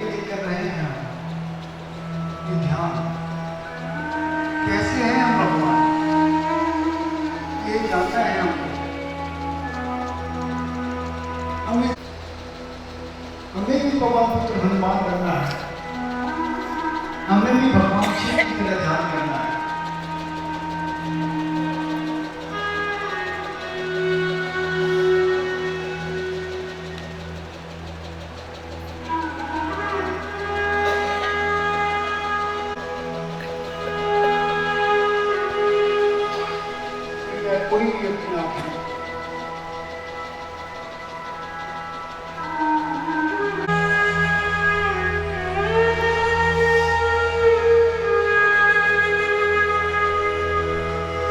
कर रहे हैं कि ध्यान कैसे है हम भगवान ये जानना है हमको। हमें भी भगवान पुत्र हनुमान करना है, हमें भी भगवान शिव की तरह ध्यान करना है। कोई भी अपनी आंखें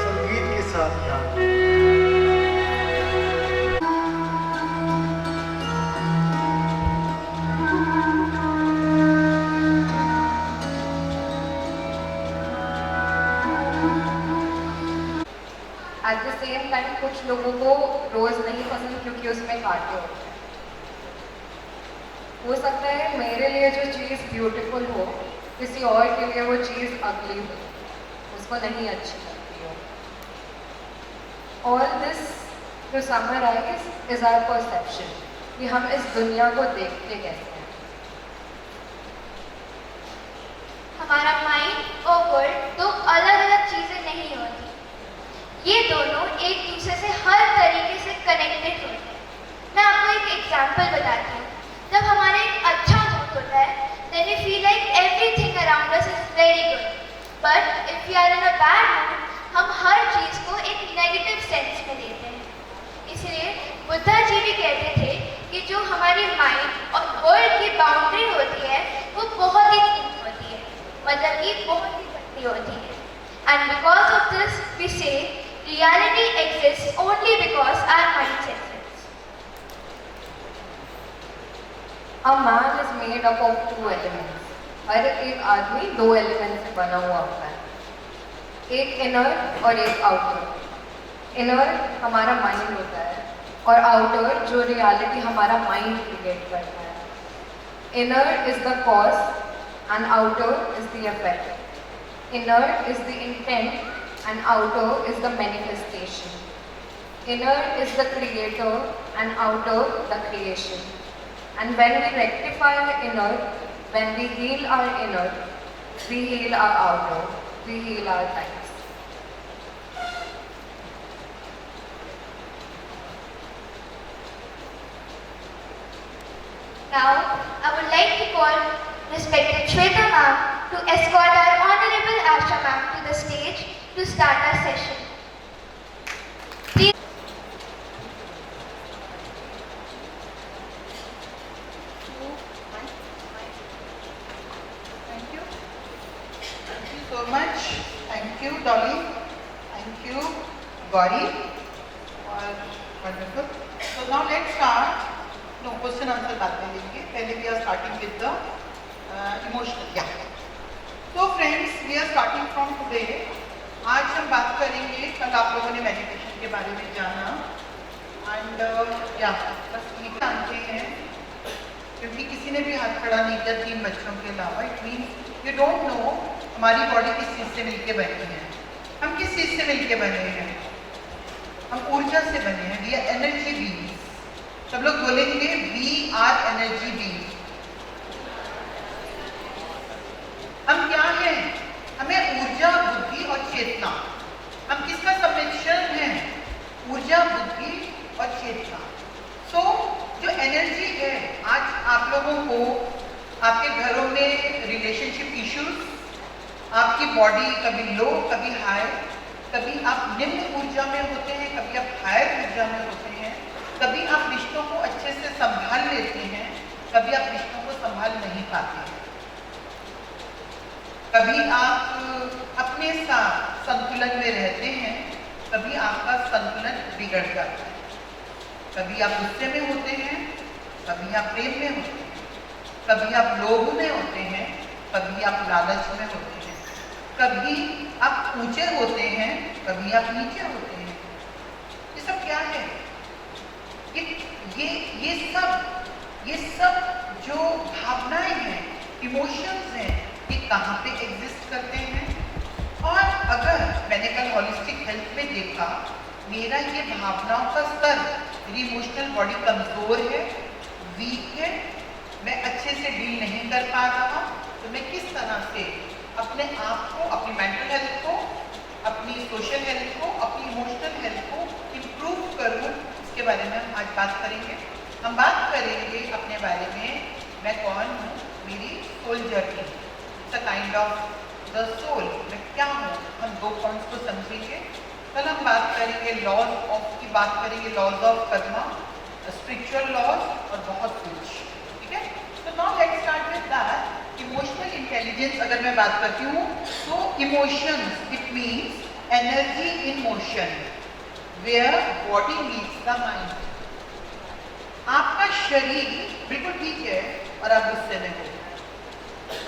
संगीत के साथ ध्यान। एट द सेम टाइम कुछ लोगों को रोज़ नहीं पसंद क्योंकि उसमें कांटे होते हैं। हो सकता है मेरे लिए जो चीज़ ब्यूटीफुल हो किसी और के लिए वो चीज़ अगली हो, उसको नहीं अच्छी लगती हो। All this to summarise is our perception कि हम इस दुनिया को देखते कैसे हैं। हमारा माइंड और वर्ल्ड दो अलग अलग चीज़ें नहीं होती, ये दोनों एक दूसरे से हर तरीके से कनेक्टेड होते हैं। मैं आपको एक एग्जांपल बताती हूँ। जब हमारा एक अच्छा मूड होता है then we feel like everything around us is very good, but if we are in a bad mood हम हर चीज़ को एक नेगेटिव सेंस में लेते हैं। इसलिए बुद्धा जी भी कहते थे कि जो हमारी माइंड और वर्ल्ड की बाउंड्री होती है वो बहुत ही थिन होती है, मतलब कि बहुत ही पतली होती है। And because of this we say reality exists only because our mind exists. A man is made up of two elements. हर एक आदमी दो एलिमेंट से बना हुआ होता है, एक इनर और एक आउटर। इनर हमारा माइंड होता है और आउटर जो रियलिटी हमारा माइंड क्रिएट करता है। Inner is the cause and outer is the effect. Inner is the intent and outer is the manifestation. Inner is the creator and outer the creation. And when we rectify our inner, when we heal our inner, we heal our outer, we heal our lives. Now I would like to call respected Shweta ma'am to escort our Honorable Asha ma'am to the stage to start our session. Please. Thank you. Thank you so much. Thank you, Dolly. Thank you, Gauri. Wonderful. So now let's start. No, question answer बाद में लेंगे. पहले we are starting with the emotional. Yeah. So friends, we are starting from today. आज हम बात करेंगे, कल आप लोगों ने मेडिटेशन के बारे में जाना एंड बस ये जानते हैं क्योंकि किसी ने भी हाथ खड़ा नहीं किया 3 बच्चों के अलावा। It means you don't know हमारी बॉडी किस चीज़ से मिलके बनी है। हम किस चीज़ से मिलके बने हैं? हम ऊर्जा से बने हैं। We are energy beings. सब लोग बोलेंगे वी आर एनर्जी बीइंग्स। हम क्या हैं? हमें ऊर्जा, बुद्धि और चेतना। हम किसका सम्मिश्रण हैं? ऊर्जा, बुद्धि और चेतना। सो जो एनर्जी है, आज आप लोगों को आपके घरों में रिलेशनशिप इश्यूज, आपकी बॉडी कभी लो कभी हाई, कभी आप निम्न ऊर्जा में होते हैं, कभी आप हायर ऊर्जा में होते हैं, कभी आप रिश्तों को अच्छे से संभाल लेते हैं, कभी आप रिश्तों को संभाल नहीं पाते हैं, कभी आप अपने साथ संतुलन में रहते हैं, कभी आपका संतुलन बिगड़ जाता है, कभी आप गुस्से में होते हैं, कभी आप प्रेम में होते हैं, कभी आप लोभ में होते हैं, कभी आप लालच में होते हैं, कभी आप ऊंचे होते हैं, कभी आप नीचे होते हैं। ये सब क्या है? ये सब ये सब जो भावनाएं हैं, इमोशंस हैं, ये कहाँ पे एग्जिस्ट करते हैं। और अगर मैंने कल होलिस्टिक हेल्थ में देखा, मेरा ये भावनाओं का स्तर, मेरी इमोशनल बॉडी कमजोर है, वीक है, मैं अच्छे से डील नहीं कर पा रहा, तो मैं किस तरह से अपने आप को, अपनी मेंटल हेल्थ को, अपनी सोशल हेल्थ को, अपनी इमोशनल हेल्थ को इम्प्रूव करूँ, इसके बारे में हम आज बात करेंगे। हम बात करेंगे अपने बारे में, मैं कौन हूँ, मेरी soul journey, it's a kind of the soul, मैं क्या हूँ। हम 2 पॉइंट्स को समझेंगे। कल हम बात करेंगे लॉज ऑफ की बात करेंगे, laws of karma, spiritual laws और बहुत कुछ, ठीक है। तो now let's start with that. Emotional intelligence अगर मैं बात करती हूँ तो emotions it means energy in motion where body meets the mind. आपका शरीर बिल्कुल ठीक है और आप गुस्से में हो,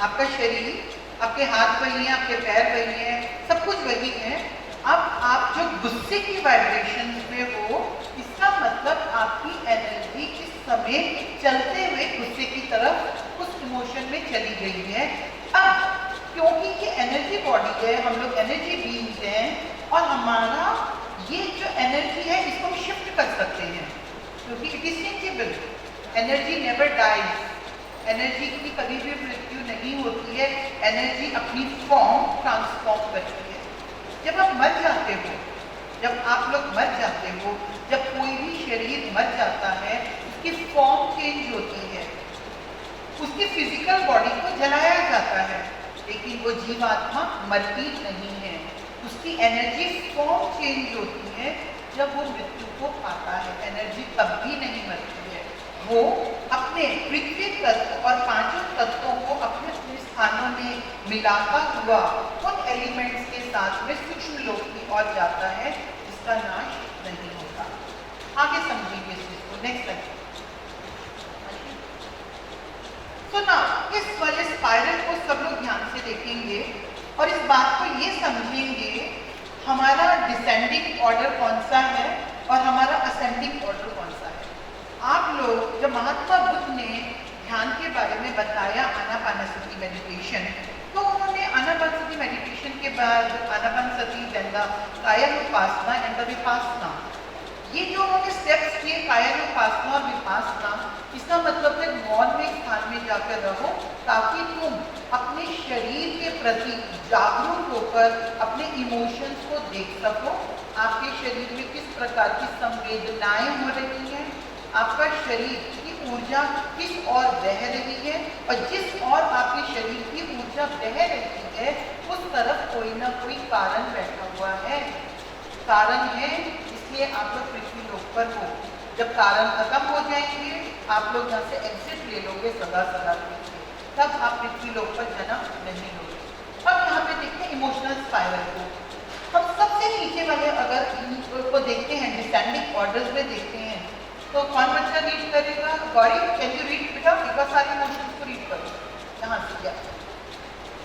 आपका शरीर, आपके हाथ वही हैं, आपके पैर वही हैं, सब कुछ वही है। अब आप जो गुस्से की वाइब्रेशन में हो, इसका मतलब आपकी एनर्जी इस समय चलते हुए गुस्से की तरफ उस इमोशन में चली गई है। अब क्योंकि ये एनर्जी बॉडी है, हम लोग एनर्जी बीइंग्स हैं और हमारा ये जो एनर्जी है इसको हम शिफ्ट कर सकते हैं, क्योंकि it is changeable. Energy never dies, energy की कभी भी मृत्यु नहीं होती है, एनर्जी अपनी फॉर्म ट्रांसफॉर्म करती है। जब आप मर जाते हो, जब आप लोग मर जाते हो, जब कोई भी शरीर मर जाता है, उसकी फॉर्म चेंज होती है, उसकी फिजिकल बॉडी को जलाया जाता है, लेकिन वो जीवात्मा मरती नहीं है, उसकी एनर्जी फॉर्म चेंज होती है। जब वो मृत्यु को पाता है, एनर्जी तब भी नहीं मरती है, वो अपने पृथ्वी तत्व और 5 तत्वों को अपने अपने स्थानों में मिलाता हुआ उन एलिमेंट्स के साथ में सूक्ष्म लोक की ओर जाता है, जिसका नाश नहीं होता। आगे समझिए इस चीज को, नेक्स्ट टाइम। तो ना इस वाले स्पाइरल को सब लोग ध्यान से देखेंगे और इस बात को ये समझेंगे, हमारा डिसेंडिंग ऑर्डर कौन सा है और हमारा असेंडिंग ऑर्डर कौन सा है। आप लोग जब महात्मा बुद्ध ने ध्यान के बारे में बताया आनापानसति मेडिटेशन, तो उन्होंने आनापानसति मेडिटेशन के बाद आनापानसति, गंगा, कायानुपासना एंड विपासना, ये जो उन्होंने स्टेप्स किए, कायानुपासना और विपासना, इसका मतलब है मौन में स्थान में जाकर रहो ताकि तुम अपने शरीर के प्रति जागरूक होकर अपने इमोशंस को देख सको, आपके शरीर में किस प्रकार की संवेदनाएं हो रही हैं, आपका शरीर की ऊर्जा किस ओर बह रही है, और जिस ओर आपके शरीर की ऊर्जा बह रही है उस तरफ कोई ना कोई कारण बैठा हुआ है। कारण है, इसलिए आप लोग पृथ्वी लोक पर हो। जब कारण खत्म हो जाएंगे, आप लोग यहाँ से एग्जिट ले लोगे सदा सदा के लिए, तब आप पृथ्वी लोक पर जन्म नहीं लोगे। अब यहाँ पे देखते हैं इमोशनल स्पाइरल को। हम सबसे नीचे वाले अगर इनको देखते हैं, डिसेंडिंग ऑर्डर्स में देखते हैं, तो कौन बच्चा रीड करेगा? गौरी, कैन यू रीड बेटा? एक बार सारे इमोशंस को रीड करो यहाँ से क्या।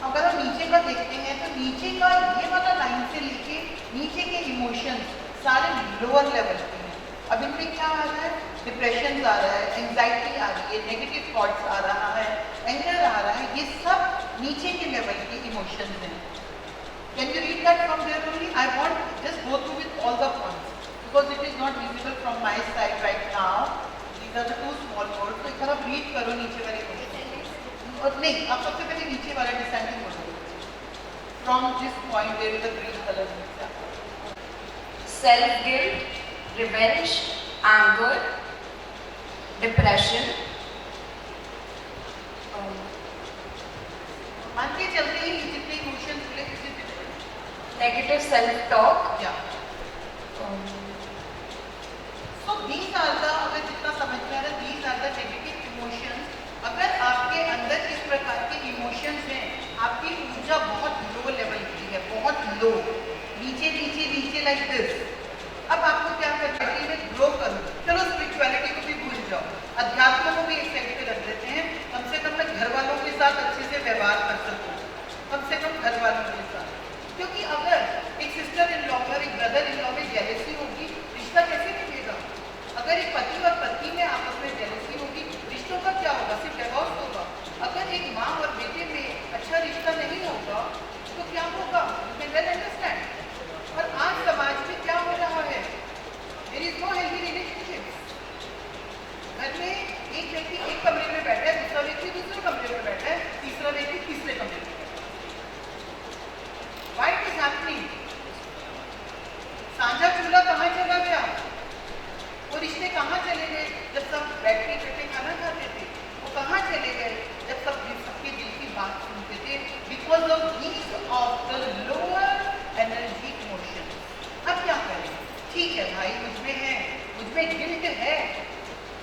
अगर हम नीचे का देखते हैं तो नीचे का ये वाला लाइन से लेके नीचे के इमोशंस सारे लोअर लेवल के हैं। अब इनमें क्या आ रहा है? डिप्रेशन आ रहा है, एंजाइटी आ रही है, नेगेटिव थॉट्स आ रहा है, एंगर आ रहा है, ये सब नीचे के लेवल के इमोशंस हैं। Can you read that from there only? I want just go through with all the points because it is not visible from my side right now. These are the 2 small words. तो एक बार आप read करो नीचे वाले question. और नहीं, आप सबसे पहले नीचे वाला डिसेंडिंग बोलो। From this point there is a green color. Self guilt, revenge, anger, depression. मान के चलते ही जितने इमोशंस मिले किसी भी Negative self talk. या तो these are the, अगर जितना समझ में आ रहा है, these are the negative emotions। अगर आपके अंदर इस प्रकार के इमोशंस हैं, आपकी ऊर्जा बहुत लो लेवल की है, बहुत लो, नीचे नीचे नीचे लाइक दिस। अब आपको क्या करना है? ग्रो करो। चलो स्पिरिचुअलिटी को भी भूल जाओ, अध्यात्म को भी एक साइड पे रख देते हैं। कम से कम मैं घर वालों के साथ अच्छे से व्यवहार कर सकूँ, कम से कम घर वालों के साथ। क्योंकि अगर एक सिस्टर इन लॉ पर, एक ब्रदर इन लॉ में जेलसी होगी, रिश्ता कैसे मिलेगा? अगर एक पति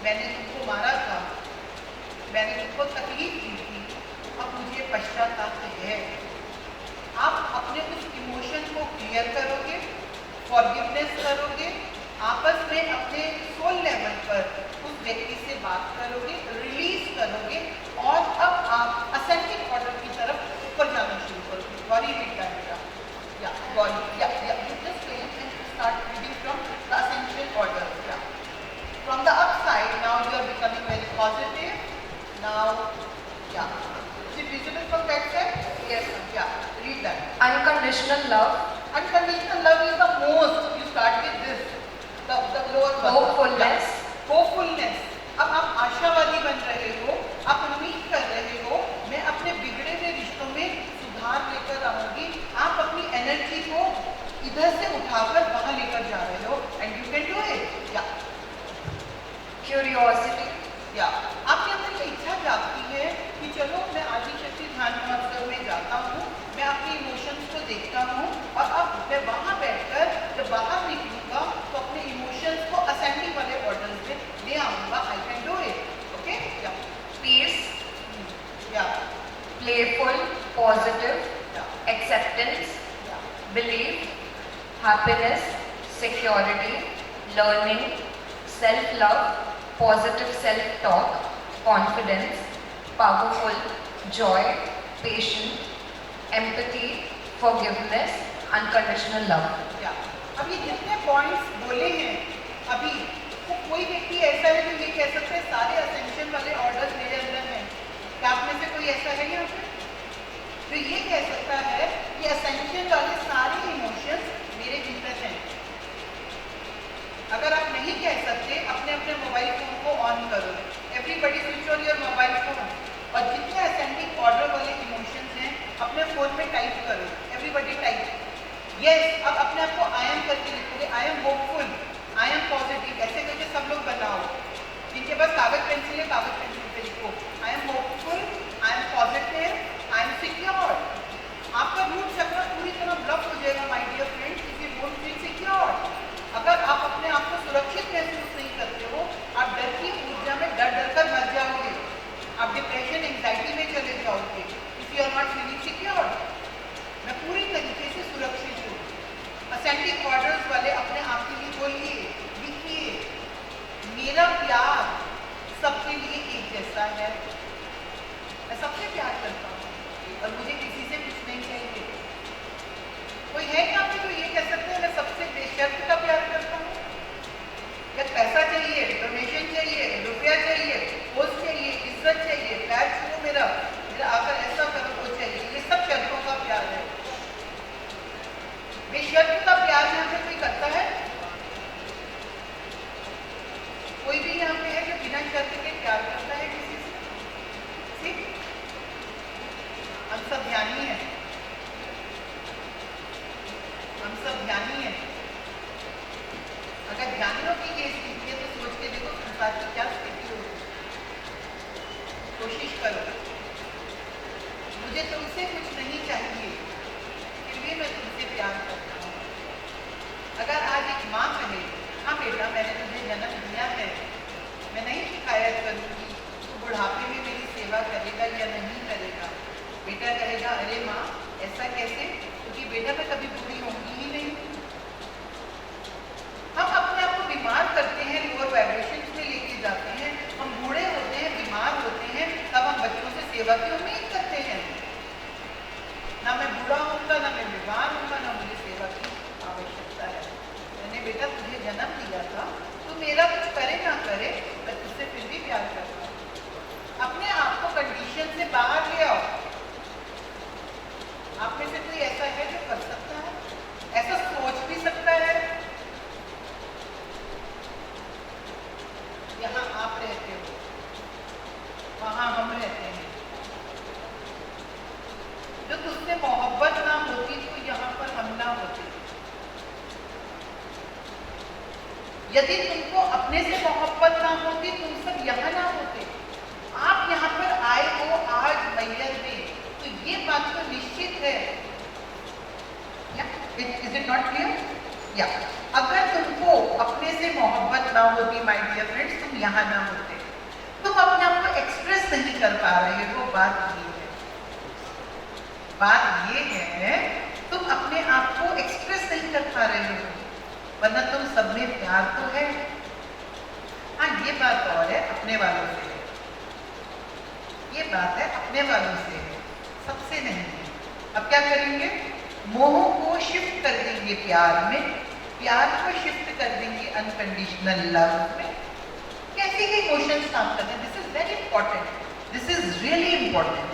मैंने तुमको मारा था, मैंने तुमको तकलीफ दी थी, अब मुझे पश्चाताप है। आप अपने उस इमोशन को क्लियर करोगे, फॉरगिवनेस करोगे, आपस में अपने सोल लेवल पर उस व्यक्ति से बात करोगे, रिलीज करोगे और अब आप असेंडिंग ऑर्डर की तरफ ऊपर जाना शुरू करोगे। गौरी रीड दैट, या गौरी, या you just wait and start reading from the ascension order. Yeah. From the upside, now you are becoming very positive. Now, yeah. Is it visible from that side? Yes, ma'am. Yeah. Read that. Unconditional love, Unconditional love is the most. You start with this. The lower one. hopefulness, Hopefulness. अब आप आशावादी बन रहे हो, आप उम्मीद कर रहे हो, मैं अपने बिगड़े हुए रिश्तों में सुधार लेकर आऊंगी। आप अपनी एनर्जी को इधर से उठाकर वहां लेकर जा रहे हो, and you can do it. या curiosity, या आपके अंदर ये इच्छा जागती है कि चलो मैं आदिशक्ति ध्यान महोत्सव में जाता हूँ, मैं अपने इमोशंस को देखता हूँ और अब मैं वहाँ बैठकर जब बाहर निकलूंगा तो अपने इमोशंस को असेंडिंग वाले ऑर्डर में ले आऊँगा। I can do it. Okay. या peace, या playful, positive, या acceptance, या belief, happiness, security, learning, self-love, positive self-talk, confidence, powerful, joy, patience, empathy, forgiveness, unconditional love. या अब ये जितने पॉइंट्स बोले हैं अभी, तो कोई व्यक्ति ऐसा है जो ये कह सकता है सारे असेंशन वाले ऑर्डर्स मेरे अंदर हैं? क्या आप में से कोई ऐसा है यहाँ पे जो ये कह सकता है कि असेंशन वाले सारे इमोशंस मेरे भीतर हैं? अगर आप नहीं कह सकते, अपने अपने मोबाइल फोन को ऑन करो। Everybody switch on your mobile phone और जितने असेंडिंग ऑर्डर वाले इमोशंस हैं अपने फोन में टाइप करो। Everybody type yes. अब अपने आप को आई एम करके लिखोगे, आई am hopeful, I am positive, ऐसे करके सब लोग बनाओ। जिनके पास कागज पेंसिल है, कागज पेंसिल पे लिखो, I am hopeful, I am positive, I am secure. आपका रूट चक्र पूरी तरह ब्लॉक हो जाएगा my dear friends, if you don't feel secure. अगर आप अपने आप को सुरक्षित महसूस नहीं करते हो, आप डर की ऊर्जा में डर डर कर मर जाओगे, आप डिप्रेशन एंजाइटी में चले जाओगे। If you are not feeling secure, मैं पूरी तरीके से सुरक्षित हूँ। असेंडिंग ऑर्डर्स वाले अपने आप के लिए बोलिए, लिखिए, मेरा प्यार सबके लिए एक जैसा है, मैं सबसे प्यार करता हूँ और मुझे किसी से कुछ नहीं चाहिए। कोई है यहाँ पे जो ये कह सकते हैं मैं सबसे बेशर्त का प्यार करता हूँ? या पैसा चाहिए, डोनेशन चाहिए, रुपया चाहिए, पोस्ट चाहिए, इज्जत चाहिए, प्यार छो मेरा आकर ऐसा करो वो चाहिए, ये सब शर्तों का प्यार है। बेशर्त का प्यार यहाँ पे कोई करता है? कोई भी यहाँ पे है जो बिना शर्त के प्यार करता है किसी से? ठीक, हम सब ध्यानी हैं, हम सब ध्यानी हैं। अगर ध्यानियों की ये स्थिति है तो सोच के देखो संसार की क्या स्थिति होगी। कोशिश करो। मुझे तुमसे कुछ नहीं चाहिए, फिर भी मैं तुमसे प्यार करता हूँ। अगर आज एक माँ कहे, हाँ बेटा मैंने तुझे जन्म दिया है, मैं नहीं शिकायत करूँगी, तो बुढ़ापे में मेरी सेवा करेगा या नहीं करेगा। बेटा कहेगा अरे माँ ऐसा कैसे, क्योंकि बेटा मैं कभी बूढ़ी होंगी ही नहीं। हम अपने आप को बीमार करते हैं, लोअर वाइब्रेशंस में लेके जाते हैं, हम बूढ़े होते हैं, बीमार होते हैं, तब हम बच्चों से सेवा की उम्मीद करते हैं। ना मैं बूढ़ा होऊंगा, ना मैं बीमार होऊंगा, ना मुझे सेवा की आवश्यकता है। मैंने बेटा तुझे जन्म दिया था, तू मेरा कुछ करे ना करे, मैं तुझसे फिर भी प्यार करता हूँ। अपने आप को कंडीशन से बाहर ले आओ। आप में से कोई ऐसा है जो कर सकता है, ऐसा सोच भी सकता है? यहाँ आप रहते हो, वहाँ हम रहते हैं। जो तुझसे मोहब्बत ना होती तो यहाँ पर हम ना होते। यदि तुमको अपने से मोहब्बत ना होती तुम सब यहाँ ना होते। आप यहाँ पर आए हो आज मैयर में, तो ये बात तो निश्चित है। Is it not clear? या अगर तुमको अपने से मोहब्बत ना होती माय डियर फ्रेंड्स, तुम यहाँ ना होते। तुम अपने आप को एक्सप्रेस नहीं कर पा रहे हो, बात ये है तुम अपने आप को एक्सप्रेस नहीं कर पा रहे हो, वरना तुम सब में प्यार तो है। हाँ, ये बात और है अपने वालों से है, ये बात है अपने वालों से है, सबसे नहीं है। अब क्या करेंगे, मोह को शिफ्ट कर देंगे प्यार में, प्यार को शिफ्ट कर देंगे अनकंडीशनल लव में। कैसे के इमोशंस काम करते हैं, this is very important, this is really important.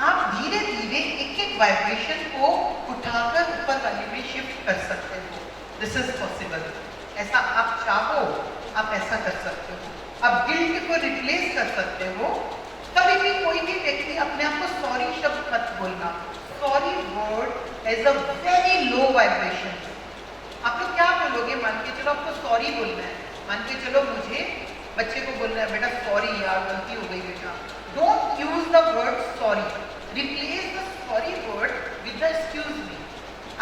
आप धीरे धीरे एक एक वाइब्रेशन को उठाकर ऊपर वाले में शिफ्ट कर सकते हो, दिस इज पॉसिबल। ऐसा आप चाहो आप ऐसा कर सकते हो। अब गिल्ट को रिप्लेस कर सकते हो। कभी भी कोई भी व्यक्ति अपने आप को सॉरी शब्द मत बोलना, sorry word is a very low vibration. आप लोग क्या बोलोगे, मान के चलो आपको सॉरी बोलना है, मान के चलो मुझे बच्चे को बोलना है बेटा सॉरी यार गलती हो गई बेटा, don't use the word sorry, replace the sorry word with the excuse me.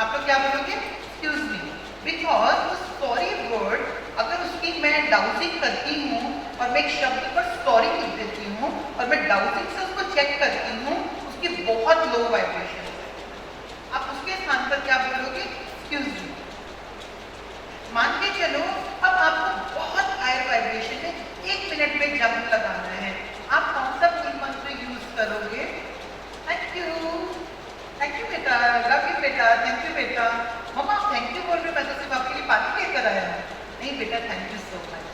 आप लोग क्या बोलोगे, excuse me, because sorry word अगर उसकी मैं डाउसिंग करती हूँ और मैं एक शब्द पर सॉरी लिख देती हूँ और मैं डाउसिंग से उसको चेक करती हूँ, उसकी बहुत लो वाइब्रेशन है। आप उसके स्थान पर क्या बोलोगे, एक्सक्यूज मी। मान के चलो अब आपको बहुत हायर वाइब्रेशन में 1 मिनट में जंप लगाना है, आप कौन सा मूल मंत्र यूज करोगे, थैंक यू बेटा, लव यू बेटा, थैंक यू बेटा, मम्मा थैंक यू बोल रहे, मैं तो सिर्फ आपके लिए पानी लेकर आया हूँ, नहीं बेटा thank you so much,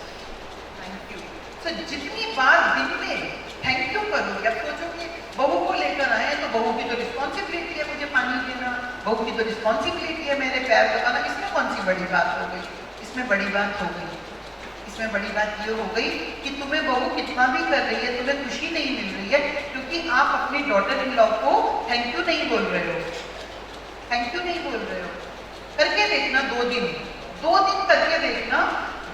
thank you. So जितनी बार दिन में थैंक यू करोगे, अब सोचोगे बहू को लेकर आए तो बहू की तो रिस्पॉन्सिबिलिटी है मुझे पानी देना, बहू की तो रिस्पॉन्सिबिलिटी है मेरे पैर दबाना, इसमें कौन सी बड़ी बात हो गई, इसमें बड़ी बात हो गई, इसमें बड़ी बात ये हो गई कि तुम्हें बहू कितना भी कर रही है तुम्हें खुशी नहीं मिल रही है, क्योंकि आप अपनी डॉटर इन लॉ को थैंक यू नहीं बोल रहे हो, थैंक यू नहीं बोल रहे हो। करके देखना 2 दिन करके देखना,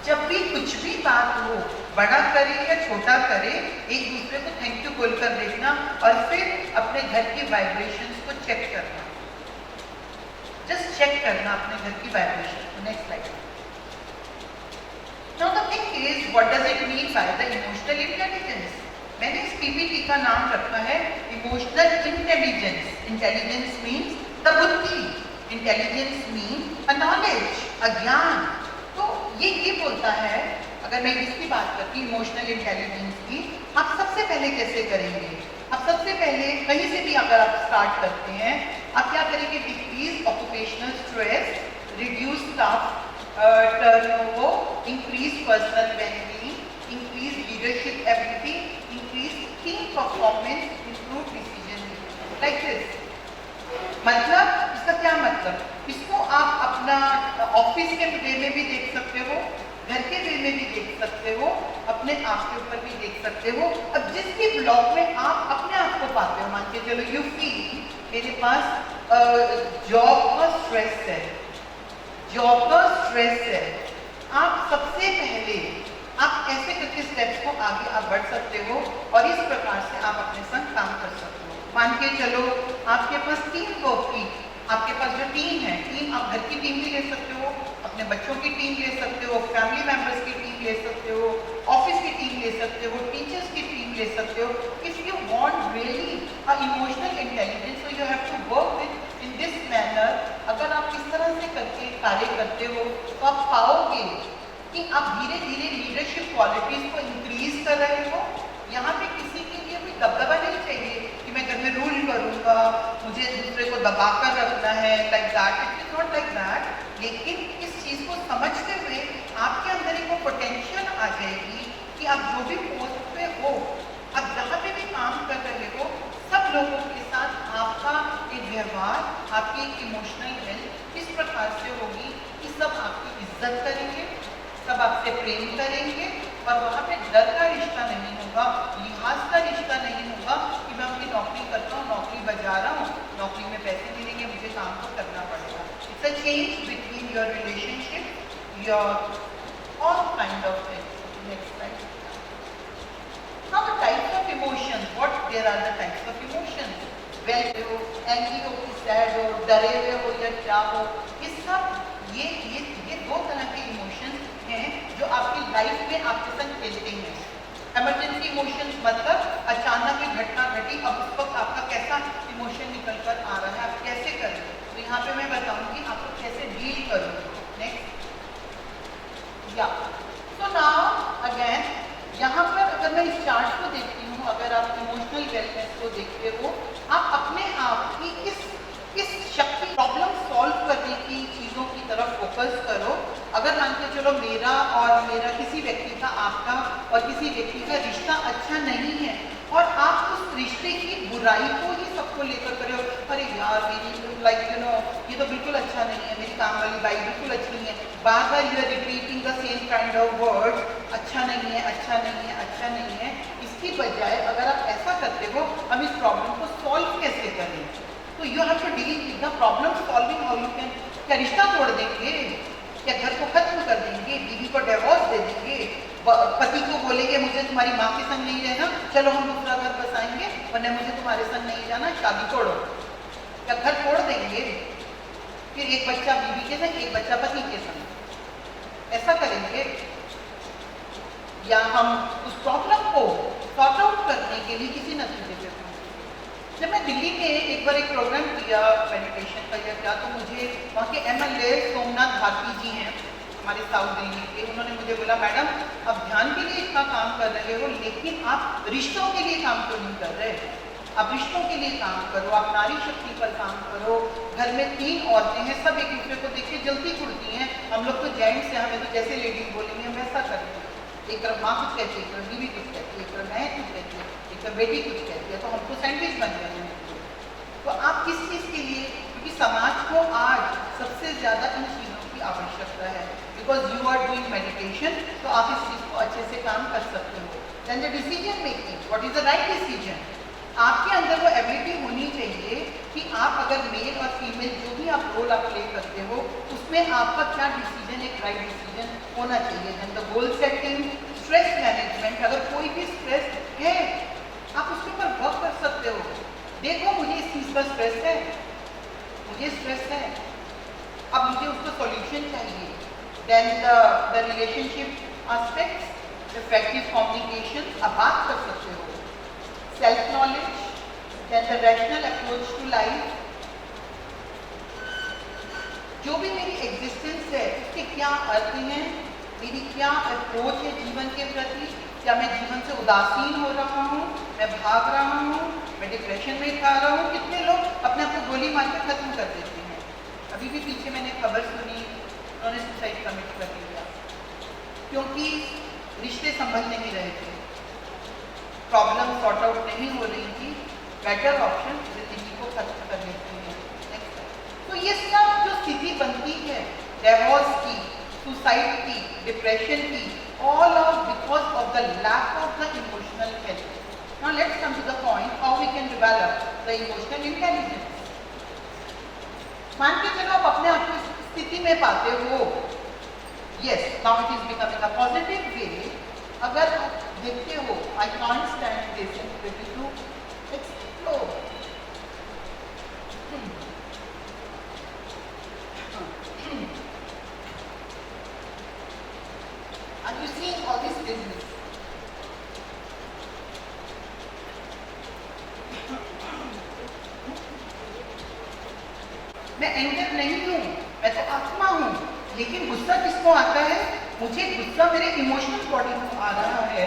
जब भी कुछ भी बात हो, बड़ा करे या छोटा करे, एक दूसरे को थैंक यू बोलकर देखना और फिर अपने घर की वाइब्रेशंस को चेक करना, जस्ट चेक करना अपने घर की vibration. Next slide. Now the thing is, what does it mean by the emotional intelligence? मैंने इस पीपीटी का नाम रखा है emotional intelligence. Intelligence means the बुद्धि, इंटेलिजेंस मीन्स अ नॉलेज, अ ज्ञान। तो ये बोलता है, अगर मैं इसकी बात करती हूँ इमोशनल इंटेलिजेंस की, आप सबसे पहले कैसे करेंगे, आप सबसे पहले कहीं से भी अगर आप स्टार्ट करते हैं, आप क्या करेंगे, decrease occupational stress, reduce staff turnover, increase personal well-being, increase leadership ability, increase team performance, improve decision making, like this। मतलब इसका क्या मतलब, इसको आप अपना ऑफिस के वे में भी देख सकते हो, घर के वे में भी देख सकते हो, अपने आप के ऊपर भी देख सकते हो। अब जिस भी ब्लॉक में आप अपने आप को पाते हो, मान के चलो यू फील मेरे पास जॉब का स्ट्रेस है, जॉब का स्ट्रेस है, आप सबसे पहले आप ऐसे करके स्टेप्स को आगे आप बढ़ सकते हो और इस प्रकार से आप अपने संग काम कर सकते हो। मान के चलो आपके पास टीम वर्क की, आपके पास जो टीम है, टीम आप घर की टीम भी ले सकते हो, अपने बच्चों की टीम ले सकते हो, फैमिली मेंबर्स की टीम ले सकते हो, ऑफिस की टीम ले सकते हो, टीचर्स की टीम ले सकते हो। If you want really a emotional intelligence, so you have to work with in this manner. अगर आप इस तरह से करके कार्य करते हो तो आप पाओगे कि आप धीरे धीरे लीडरशिप क्वालिटीज को इंक्रीज कर रहे हो। यहाँ पे किसी के लिए कोई दबदबा नहीं चाहिए कि मैं घर में रूल करूँगा, मुझे दूसरे को दबा कर रखना है, like that, it is not like that. लेकिन इस चीज़ को समझते हुए आपके अंदर एक वो पोटेंशियल आ जाएगी कि आप जो भी पोस्ट पे हो, आप जहाँ पे भी काम कर रहे हो, सब लोगों के साथ आपका एक व्यवहार, आपकी एक इमोशनल हेल्थ इस प्रकार से होगी कि सब आपकी इज्जत करेंगे, सब आपसे प्रेम करेंगे और वहाँ पे डर का रिश्ता नहीं होगा, लिहाज का रिश्ता नहीं होगा कि मैं अपनी नौकरी करता हूँ, नौकरी बजा रहा हूँ, नौकरी में पैसे मिलेंगे, मुझे काम तो करना पड़ेगा। It's a change between your relationship, your all kind of things. Next slide. Now the types of emotions, what there are the types of emotions, well हो, angry हो, sad हो, डरे हुए हो या क्या हो, ये सब ये 2 तरह के इमोशंस हैं जो जो आपकी लाइफ में आपके संग खेलते हैं। इमरजेंसी इमोशंस मतलब अचानक एक घटना घटी, अब उस वक्त आपका कैसा इमोशन निकल कर आ रहा है, आप कैसे करें। तो यहाँ पे मैं बताऊंगी आपको कैसे डील करोगे। नेक्स्ट, या सो नाउ अगेन यहाँ पर अगर मैं इस चार्ट को देखती हूँ, अगर आप इमोशनल वेलनेस को देखते हो, आप अपने आप की इस शक्ति प्रॉब्लम सॉल्व करने की चीज़ों की तरफ फोकस करो। अगर मान के चलो मेरा और मेरा किसी व्यक्ति का, आपका और किसी व्यक्ति का रिश्ता अच्छा नहीं है और आप उस रिश्ते की बुराई को ही सबको लेकर करे हो, अरे यार मेरी लाइक यू नो ये तो बिल्कुल अच्छा नहीं है, मेरी काम वाली बाई बिल्कुल अच्छी नहीं है, बार बार you are repeating the same kind of words, अच्छा नहीं है, अच्छा नहीं है, अच्छा नहीं है। इसकी बजाय अगर आप ऐसा करते हो, हम इस प्रॉब्लम को सॉल्व कैसे करें, तो you have to deal with the problem solving. How you can, क्या रिश्ता तोड़ देंगे, क्या घर को खत्म कर देंगे, बीवी को डिवोर्स दे देंगे, पति को बोलेंगे मुझे तुम्हारी माँ के संग नहीं रहना, चलो हम दूसरा घर बसाएंगे, वरना मुझे तुम्हारे संग नहीं जाना, शादी तोड़ो। क्या घर तोड़ देंगे? फिर एक बच्चा बीवी के संग, एक बच्चा पति के संग, ऐसा करेंगे? या हम उस प्रॉब्लम को सॉर्ट आउट करने के लिए किसी नतीजे पे पहुंचे। जब मैं दिल्ली में एक बार एक प्रोग्राम किया मेडिटेशन का या क्या, तो मुझे वहाँ के MLA सोमनाथ भारती जी हैं हमारे साउथ दिल्ली के, उन्होंने मुझे बोला मैडम आप ध्यान के लिए इतना काम कर रहे हो, लेकिन आप रिश्तों के लिए काम तो नहीं कर रहे। आप रिश्तों के लिए काम करो, आप नारी शक्ति पर काम करो। घर में 3 औरतें हैं, सब एक दूसरे को देख के जल्दी उड़ती हैं। हम लोग तो जेंट्स हैं, हमें तो जैसे लेडीज बोलेंगे हम वैसा करते हैं। एक तरफ माँ कुछ कहती है, एक तरफ बीवी कुछ कहती है, एक तरफ बहन कुछ कहती है, एक तरफ बेटी कुछ कहती है, तो हम तो सैंडविच बन गए हैं। तो आप किस चीज़ के लिए, क्योंकि समाज को आज सबसे ज़्यादा इन चीज़ों की आवश्यकता है, because you are doing meditation, तो आप इस चीज़ को अच्छे से काम कर सकते हो। Then the decision making, what is the right decision, आपके अंदर वो एबिलिटी होनी चाहिए कि आप अगर मेल और फीमेल जो भी आप रोल आप प्ले करते हो, उसमें आपका क्या डिसीजन, एक राइट डिसीजन होना चाहिए। Then the goal setting, stress management, अगर कोई भी स्ट्रेस है आप उसके ऊपर वर्क कर सकते हो। देखो मुझे इस चीज़ का स्ट्रेस है, मुझे स्ट्रेस है, अब मुझे उसका सॉल्यूशन चाहिए। Then the relationship aspects, effective communication, आप बात कर सकते हो। Self knowledge, then the rational approach to life, जो भी मेरी एग्जिस्टेंस है उसके क्या अर्थ हैं, मेरी क्या अप्रोच है जीवन के प्रति, क्या मैं जीवन से उदासीन हो रहा हूँ, मैं भाग रहा हूँ, मैं डिप्रेशन में खा रहा हूँ। कितने लोग अपने आप को गोली मार के खत्म कर देते हैं। अभी भी पीछे मैंने खबर सुनी, उन्होंने सुसाइड कमिट कर लिया क्योंकि रिश्ते संभल नहीं रहे थे, प्रॉब्लम सॉर्ट आउट नहीं हो रही थी। बेटर ऑप्शन जिंदगी को खत्म कर लेते हैं। तो ये सब जो स्थिति बनती है डिवोर्स की, सुसाइड की, डिप्रेशन की, all of because of the lack of the emotional health. Now let's come to the point how we can develop the emotional intelligence. मान के चलो आप अपने आप को इस स्थिति में पाते हो, yes, now it is becoming a positive way. अगर आप देखते हो I can't stand this and ready to explode. Are you seeing all this business? मैं एंगर नहीं हूँ, मैं तो आत्मा हूँ, लेकिन गुस्सा किसको आता है? मुझे गुस्सा मेरे इमोशनल बॉडी को आ रहा है,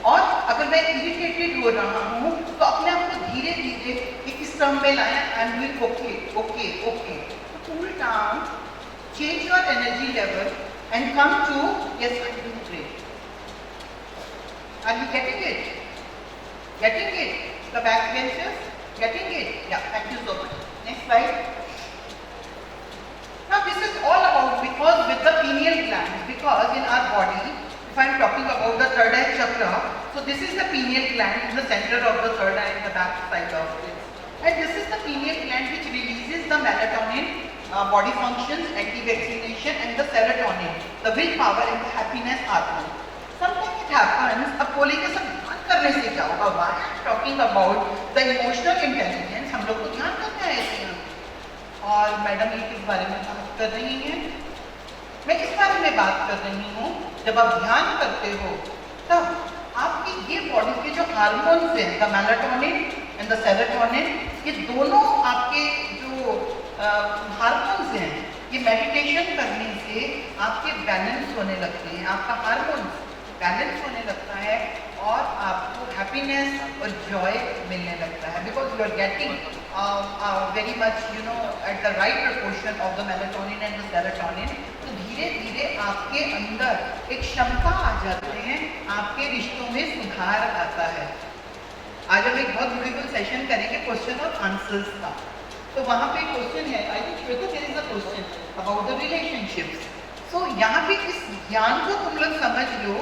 और अगर मैं इरिटेटेड हो रहा हूँ तो अपने आप को धीरे धीरे इस टर्म में लाया, I am doing okay okay okay. Cool down, change your energy level and come to yes, I'm doing great. Are you getting it? Getting it? The backbenchers? Getting it? Yeah, thank you so much. Next slide. Now this is all about because with the pineal gland, because in our body, if I'm talking about the third eye chakra, so this is the pineal gland in the center of the third eye and the back side of it. And this is the pineal gland which releases the melatonin, body functions, anti-vaccination and the serotonin, the willpower and the happiness hormone. Sometimes it happens, अब बोलेंगे सब ध्यान करने से क्या होगा? Why I'm talking about the emotional intelligence, हम लोग को ध्यान करना है इसमें। और मैडम ये किस बारे में बात कर रही हैं? मैं इस बारे में बात कर रही हूँ, जब आप ध्यान करते हो तब आपकी ये बॉडी के जो हार्मोन्स हैं, the melatonin and the serotonin, ये दोनों आपके जो हार्मोन्स हैं, ये मेडिटेशन करने से आपके बैलेंस होने लगते हैं, आपका हार्मोन्स बैलेंस होने लगता है और आपको हैप्पीनेस और जॉय मिलने लगता है, because you are getting very much at the right proportion of the melatonin and the serotonin. तो धीरे धीरे आपके अंदर एक क्षमता आ जाते हैं, आपके रिश्तों में सुधार आता है। आज हम एक बहुत ब्यूटीफुल सेशन करेंगे क्वेश्चन और आंसर्स का। तो वहाँ पे क्वेश्चन है, I think Shweta there is a question about the relationships. So यहाँ पे इस ज्ञान को तुम लोग समझ लो,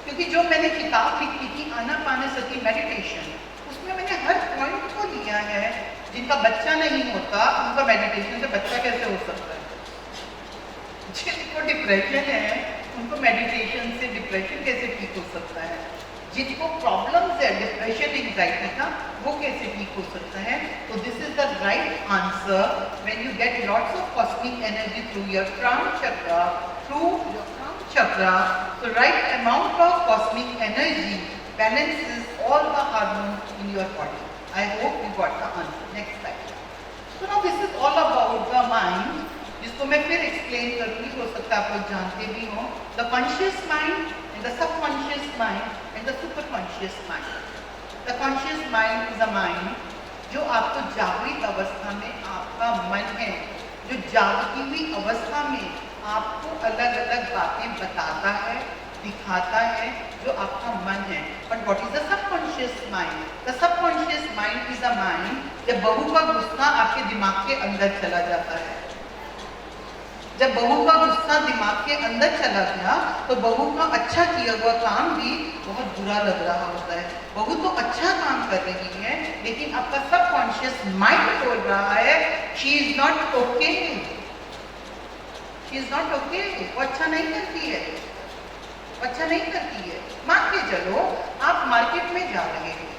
क्योंकि जो मैंने किताब लिखी थी आनापानसति मेडिटेशन, उसमें मैंने हर पॉइंट को लिया है। जिनका बच्चा नहीं होता उनका मेडिटेशन से बच्चा कैसे हो सकता है, जिनको डिप्रेशन है उनको मेडिटेशन से डिप्रेशन कैसे ठीक हो सकता है, जिनको प्रॉब्लम्स है डिप्रेशन एंजाइटी का वो कैसे ठीक हो सकता है। तो this is the right answer when you get lots of cosmic energy through your crown chakra, so right amount of cosmic energy balances all the hormones in your body. I hope you got the answer. Next slide. So now this is all about the mind, जिसको मैं फिर explain करूँगी, हो सकता है आप लोग जानते भी हो। The conscious mind and the subconscious mind and the super conscious mind. The conscious mind is a mind जो आपको जागृत अवस्था में आपका मन है, जो जागती हुई अवस्था में आपको अलग अलग बातें बताता है, दिखाता है, जो आपका मन है। But what is the subconscious mind? The subconscious mind is a mind जब बहू का गुस्सा आपके दिमाग के अंदर चला जाता है। जब बहू का गुस्सा दिमाग के अंदर चला गया तो बहू का अच्छा किया हुआ काम भी बहुत बुरा लग रहा होता है। बहू तो अच्छा काम कर रही है, लेकिन आपका सबकॉन्शियस माइंड बोल रहा है she is not okay, she is not okay, वो अच्छा नहीं करती है, अच्छा नहीं करती है। मान के चलो आप मार्केट में जा रहे हैं,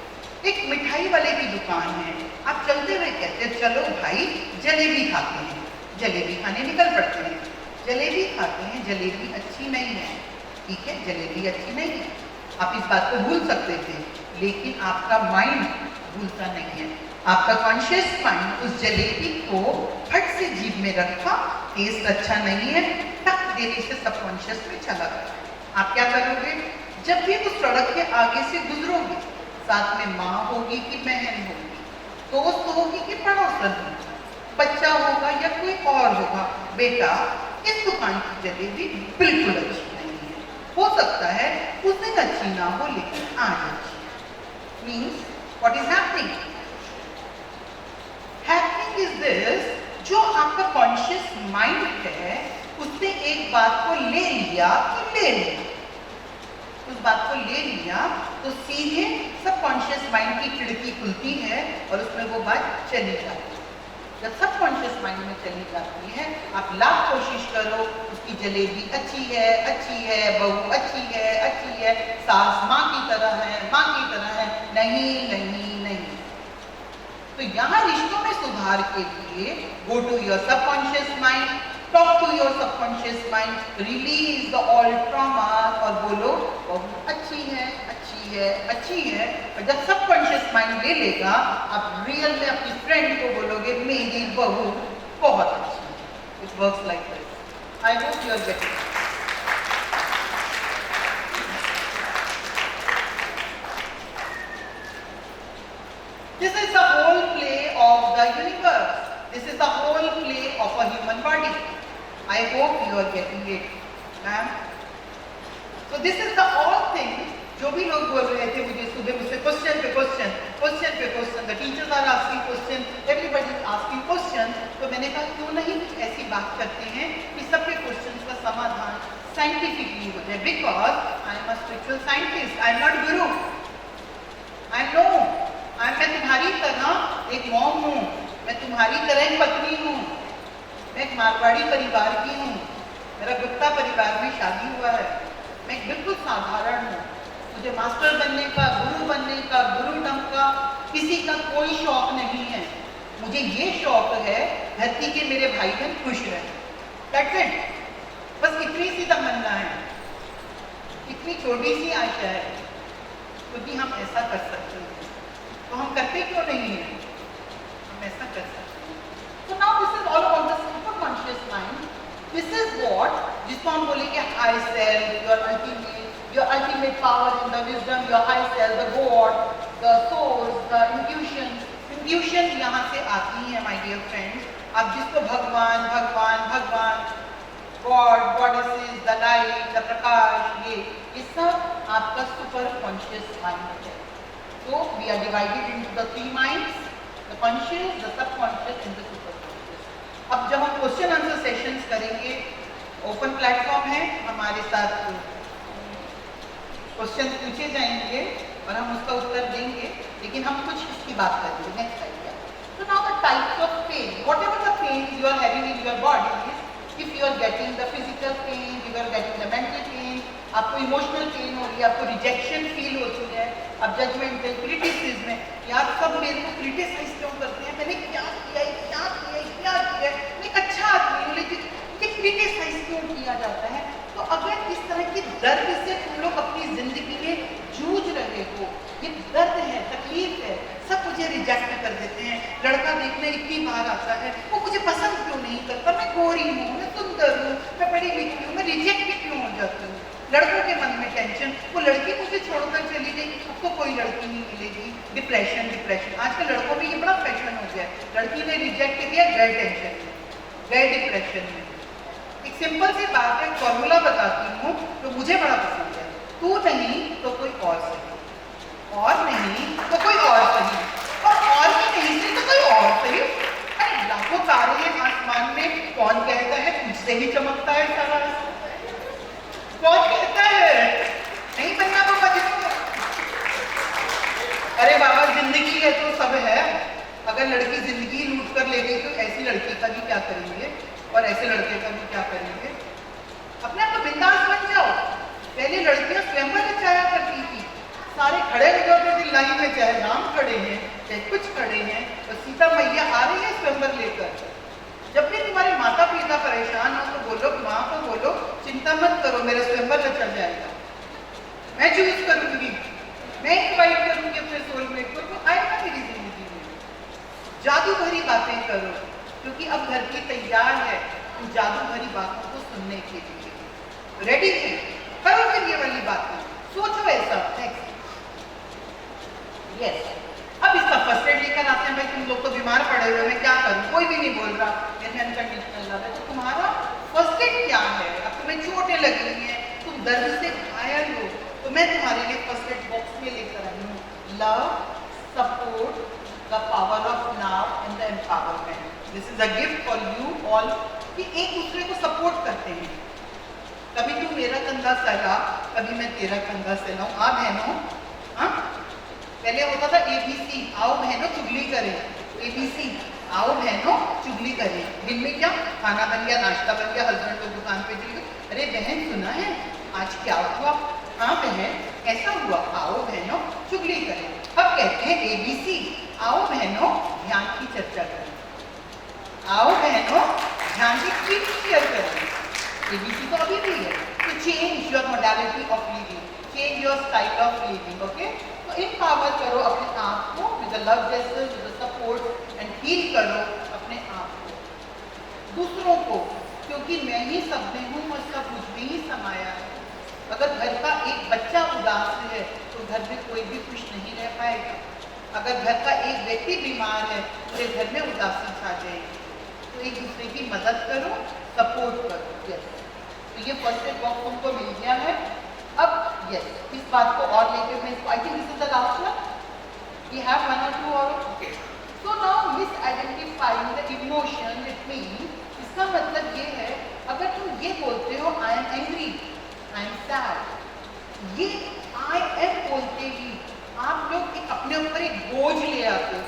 एक मिठाई वाले की दुकान है, आप चलते हुए कहते हैं चलो भाई जलेबी खाते हैं, जलेबी खाने निकल पड़ते हैं, जलेबी खाते हैं, जलेबी अच्छी नहीं है, ठीक है, जलेबी अच्छी नहीं है, आप इस बात को भूल सकते थे, लेकिन आपका माइंड भूलता नहीं है। आपका कॉन्शियस माइंड उस जलेबी को फट से जीभ में रखा, टेस्ट अच्छा नहीं है, टक देने से सबकॉन्शियस में चला गया। आप क्या करोगे? जब भी उस सड़क के आगे से गुजरोगे, साथ में माँ होगी कि बहन होगी, दोस्त होगी कि पड़ोसन होगी, बच्चा होगा या कोई और होगा, बेटा इस दुकान की जलेबी बिल्कुल अच्छी नहीं है, हो सकता है उस दिन अच्छी ना हो लेकिन आज अच्छी। Means what is happening? Happening is this, जो आपका कॉन्शियस माइंड है उसने एक बात को ले लिया तो ले लिया, उस बात को ले लिया तो सीधे सबकॉन्शियस माइंड की खिड़की खुलती है और उसमें वो बात चली जाती है। जब सबकॉन्शियस माइंड में चली जाती है, आप लाख कोशिश करो उसकी जलेबी अच्छी है, बहू अच्छी है, सास माँ की तरह है, माँ की तरह है, नहीं नहीं नहीं। तो यहाँ रिश्तों में सुधार के लिए go to your subconscious mind, talk to your subconscious mind, release the all trauma और बोलो बहू अच्छी है, अच्छी है, अच्छी है। और जब सबकॉन्शियस माइंड ले लेगा, आप रियल में अपनी फ्रेंड को बोलोगे मेरी बहू बहुत अच्छी है। It works like this. I hope you are getting. This is the whole play of the universe. This is the whole play of a human body. I hope you are getting it, ma'am. So this is the all thing. जो भी लोग बोल रहे थे मुझे सुबह मुझसे question पे क्वेश्चन, क्वेश्चन पे question, the teachers are asking question, everybody is asking question, तो मैंने कहा क्यों नहीं ऐसी बात करते हैं कि सबके क्वेश्चंस का समाधान साइंटिफिकली हो जाए, because I am a spiritual scientist, I am not Guru, I know मैं तुम्हारी तरह एक मॉम हूँ, मैं तुम्हारी तरह एक पत्नी हूँ, मैं एक मारवाड़ी परिवार की हूँ, मेरा गुप्ता परिवार में शादी हुआ है, मैं बिल्कुल साधारण हूँ, मुझे मास्टर बनने का, गुरु बनने का, गुरुडम का किसी का कोई शौक नहीं है। मुझे ये शौक है धरती के मेरे भाई बहन खुश रहें, दैट्स इट। बस इतनी सी तमन्ना है, इतनी छोटी सी आशा है, क्योंकि हम ऐसा कर सकते हैं, तो हम करते क्यों नहीं हैं? हम ऐसा कर सकते हैं। So now this is all about the superconscious mind. This is what, जिसको हम बोलेंगे high self, your ultimate power in the wisdom, your high self, the God, the source, the intuition. Intuition यहाँ से आती है, my dear friends. आप जिसको भगवान भगवान भगवान, God, goddesses, the light, the प्रकाश, ये सब आपका super conscious mind है. So we are divided into the three minds, the conscious, the subconscious and the superconscious. अब जब हम क्वेश्चन आंसर सेशंस करेंगे, ओपन प्लेटफॉर्म है, हमारे साथ क्वेश्चन पूछे जाएंगे और हम उसका उत्तर देंगे, लेकिन हम कुछ इसकी बात करेंगे next idea. So now the types of pain, whatever the pains you are having in your body, if you are getting the physical pain, you are getting the mental pain, आपको इमोशनल पेन हो रही है, आपको rejection feel होती है, आप judgemental criticism में, यार सब मेरे को क्रिटिसाइज क्यों करते हैं, मैंने क्या किया है, क्या किया है, क्या किया है, मैं एक अच्छा आदमी हूँ लेकिन मुझे क्रिटिसाइज क्यों किया जाता है. तो अगर इस तरह की दर्द से तुम लोग अपनी जिंदगी में जूझ रहे हो, ये दर्द है, तकलीफ है, सब मुझे रिजेक्ट कर देते हैं, लड़का देखने इतनी बार आता है, वो मुझे पसंद क्यों नहीं करता, मैं गोरी हूँ, मैं सुंदर हूँ, मैं पढ़ी लिखी हूँ, मैं रिजेक्ट क्यों हो जाती हूँ. लड़कों के मन में टेंशन, वो लड़की मुझे छोड़कर चली गई, अब तो कोई लड़की नहीं मिलेगी, डिप्रेशन डिप्रेशन. आजकल लड़कों में ये बड़ा फैशन हो गया है, लड़की ने रिजेक्ट किया, गए टेंशन में, गए डिप्रेशन में. एक सिंपल सी बात है, फॉर्मूला बताती हूँ जो मुझे बड़ा पसंद है, तू नहीं तो कोई और सही, और नहीं तो कोई और सही, और भी नहीं सही तो कोई और सही. अरे लाखों तारे हैं आसमान में, कौन कहता है तुझसे ही चमकता है सारा, कौन कहता है नहीं बनना बाबा जिसको. अरे बाबा जिंदगी है तो सब है, अगर लड़की जिंदगी लूट कर ले गई तो ऐसी लड़की का भी क्या करेंगे और ऐसे लड़के का भी क्या करेंगे. अपने आप को बिंदास बन जाओ. पहले लड़कियां स्वयंवर रचाया करती थी, सारे खड़े हो जाते थे लाइन में, चाहे राम खड़े हैं चाहे कुछ खड़े हैं, और सीता मैया आ रही है स्वयंवर लेकर. जब भी तुम्हारे माता पिता परेशान हो तो बोलो, माँ को बोलो चिंता मत करो, मेरा स्वयंवर चल जाएगा, मैं चूज करूंगी, मैं इन्वाइट करूंगी अपने सोलमेट को, तो आएगा मेरी जिंदगी में. जादू भरी बातें करो, क्योंकि अब धरती तैयार है उन जादू भरी बातों को सुनने के लिए. रेडी है, करो फिर ये वाली बातें, सोचो ऐसा. Next yes. अब इसका फर्स्ट एड लेकर आते हैं. भाई तुम लोग तो बीमार पड़े हुए, मैं क्या करूं, कोई भी नहीं बोल रहा, मेरे अनकंडीशनल लव है, तो तुम्हारा फर्स्ट एड क्या है. अब तुम्हें चोटें लगी हुई हैं, तुम दर्द से घायल हो, तो मैं तुम्हारे लिए फर्स्ट एड बॉक्स में लेकर आई हूँ. Love, support, the power of now and the empowerment. This is a gift for you all, कि एक दूसरे को सपोर्ट करते हैं. कभी तू मेरा कंधा सहला, कभी मैं तेरा कंधा सहलाऊं. आ बहनों, हाँ पहले होता था ABC, आओ बहनों चुगली करें, ABC, आओ बहनों चुगली करें. दिन में क्या खाना बन गया, नाश्ता बन गया, हस्बैंड को दुकान पे चली गई, अरे बहन सुना है आज क्या हुआ, हाँ बहन ऐसा हुआ, आओ बहनों चुगली करें. अब कहते हैं ABC, आओ बहनों ध्यान की चर्चा करें, आओ बहनों ध्यान की ट्रिक शेयर करें. ABC तो अभी भी है. तो change your modality of living, change your style of living. Okay, तो एम्पावर करो अपने आप को with love gestures, with support and heal करो अपने आप को, दूसरों को, क्योंकि मैं ही सब में हूँ और सब मुझ में ही समाया है. अगर घर का एक बच्चा उदास है तो घर में कोई भी खुश नहीं रह पाएगा. अगर घर का एक व्यक्ति बीमार है, पूरे घर में उदासी छा जाएगी. तो एक दूसरे की मदद करो, सपोर्ट करो. यस, तो ये फर्स्ट एड बॉक्स तुमको मिल गया है. अब यस, इस बात को और लेकर मैं इसको, I think this is the last one, we have one और टू और. Okay, so now misidentifying the emotion with me. इसका मतलब ये है, अगर तुम ये बोलते हो I am angry, I am sad, ये आई एम बोलते ही आप लोग एक अपने ऊपर एक बोझ ले आते हो,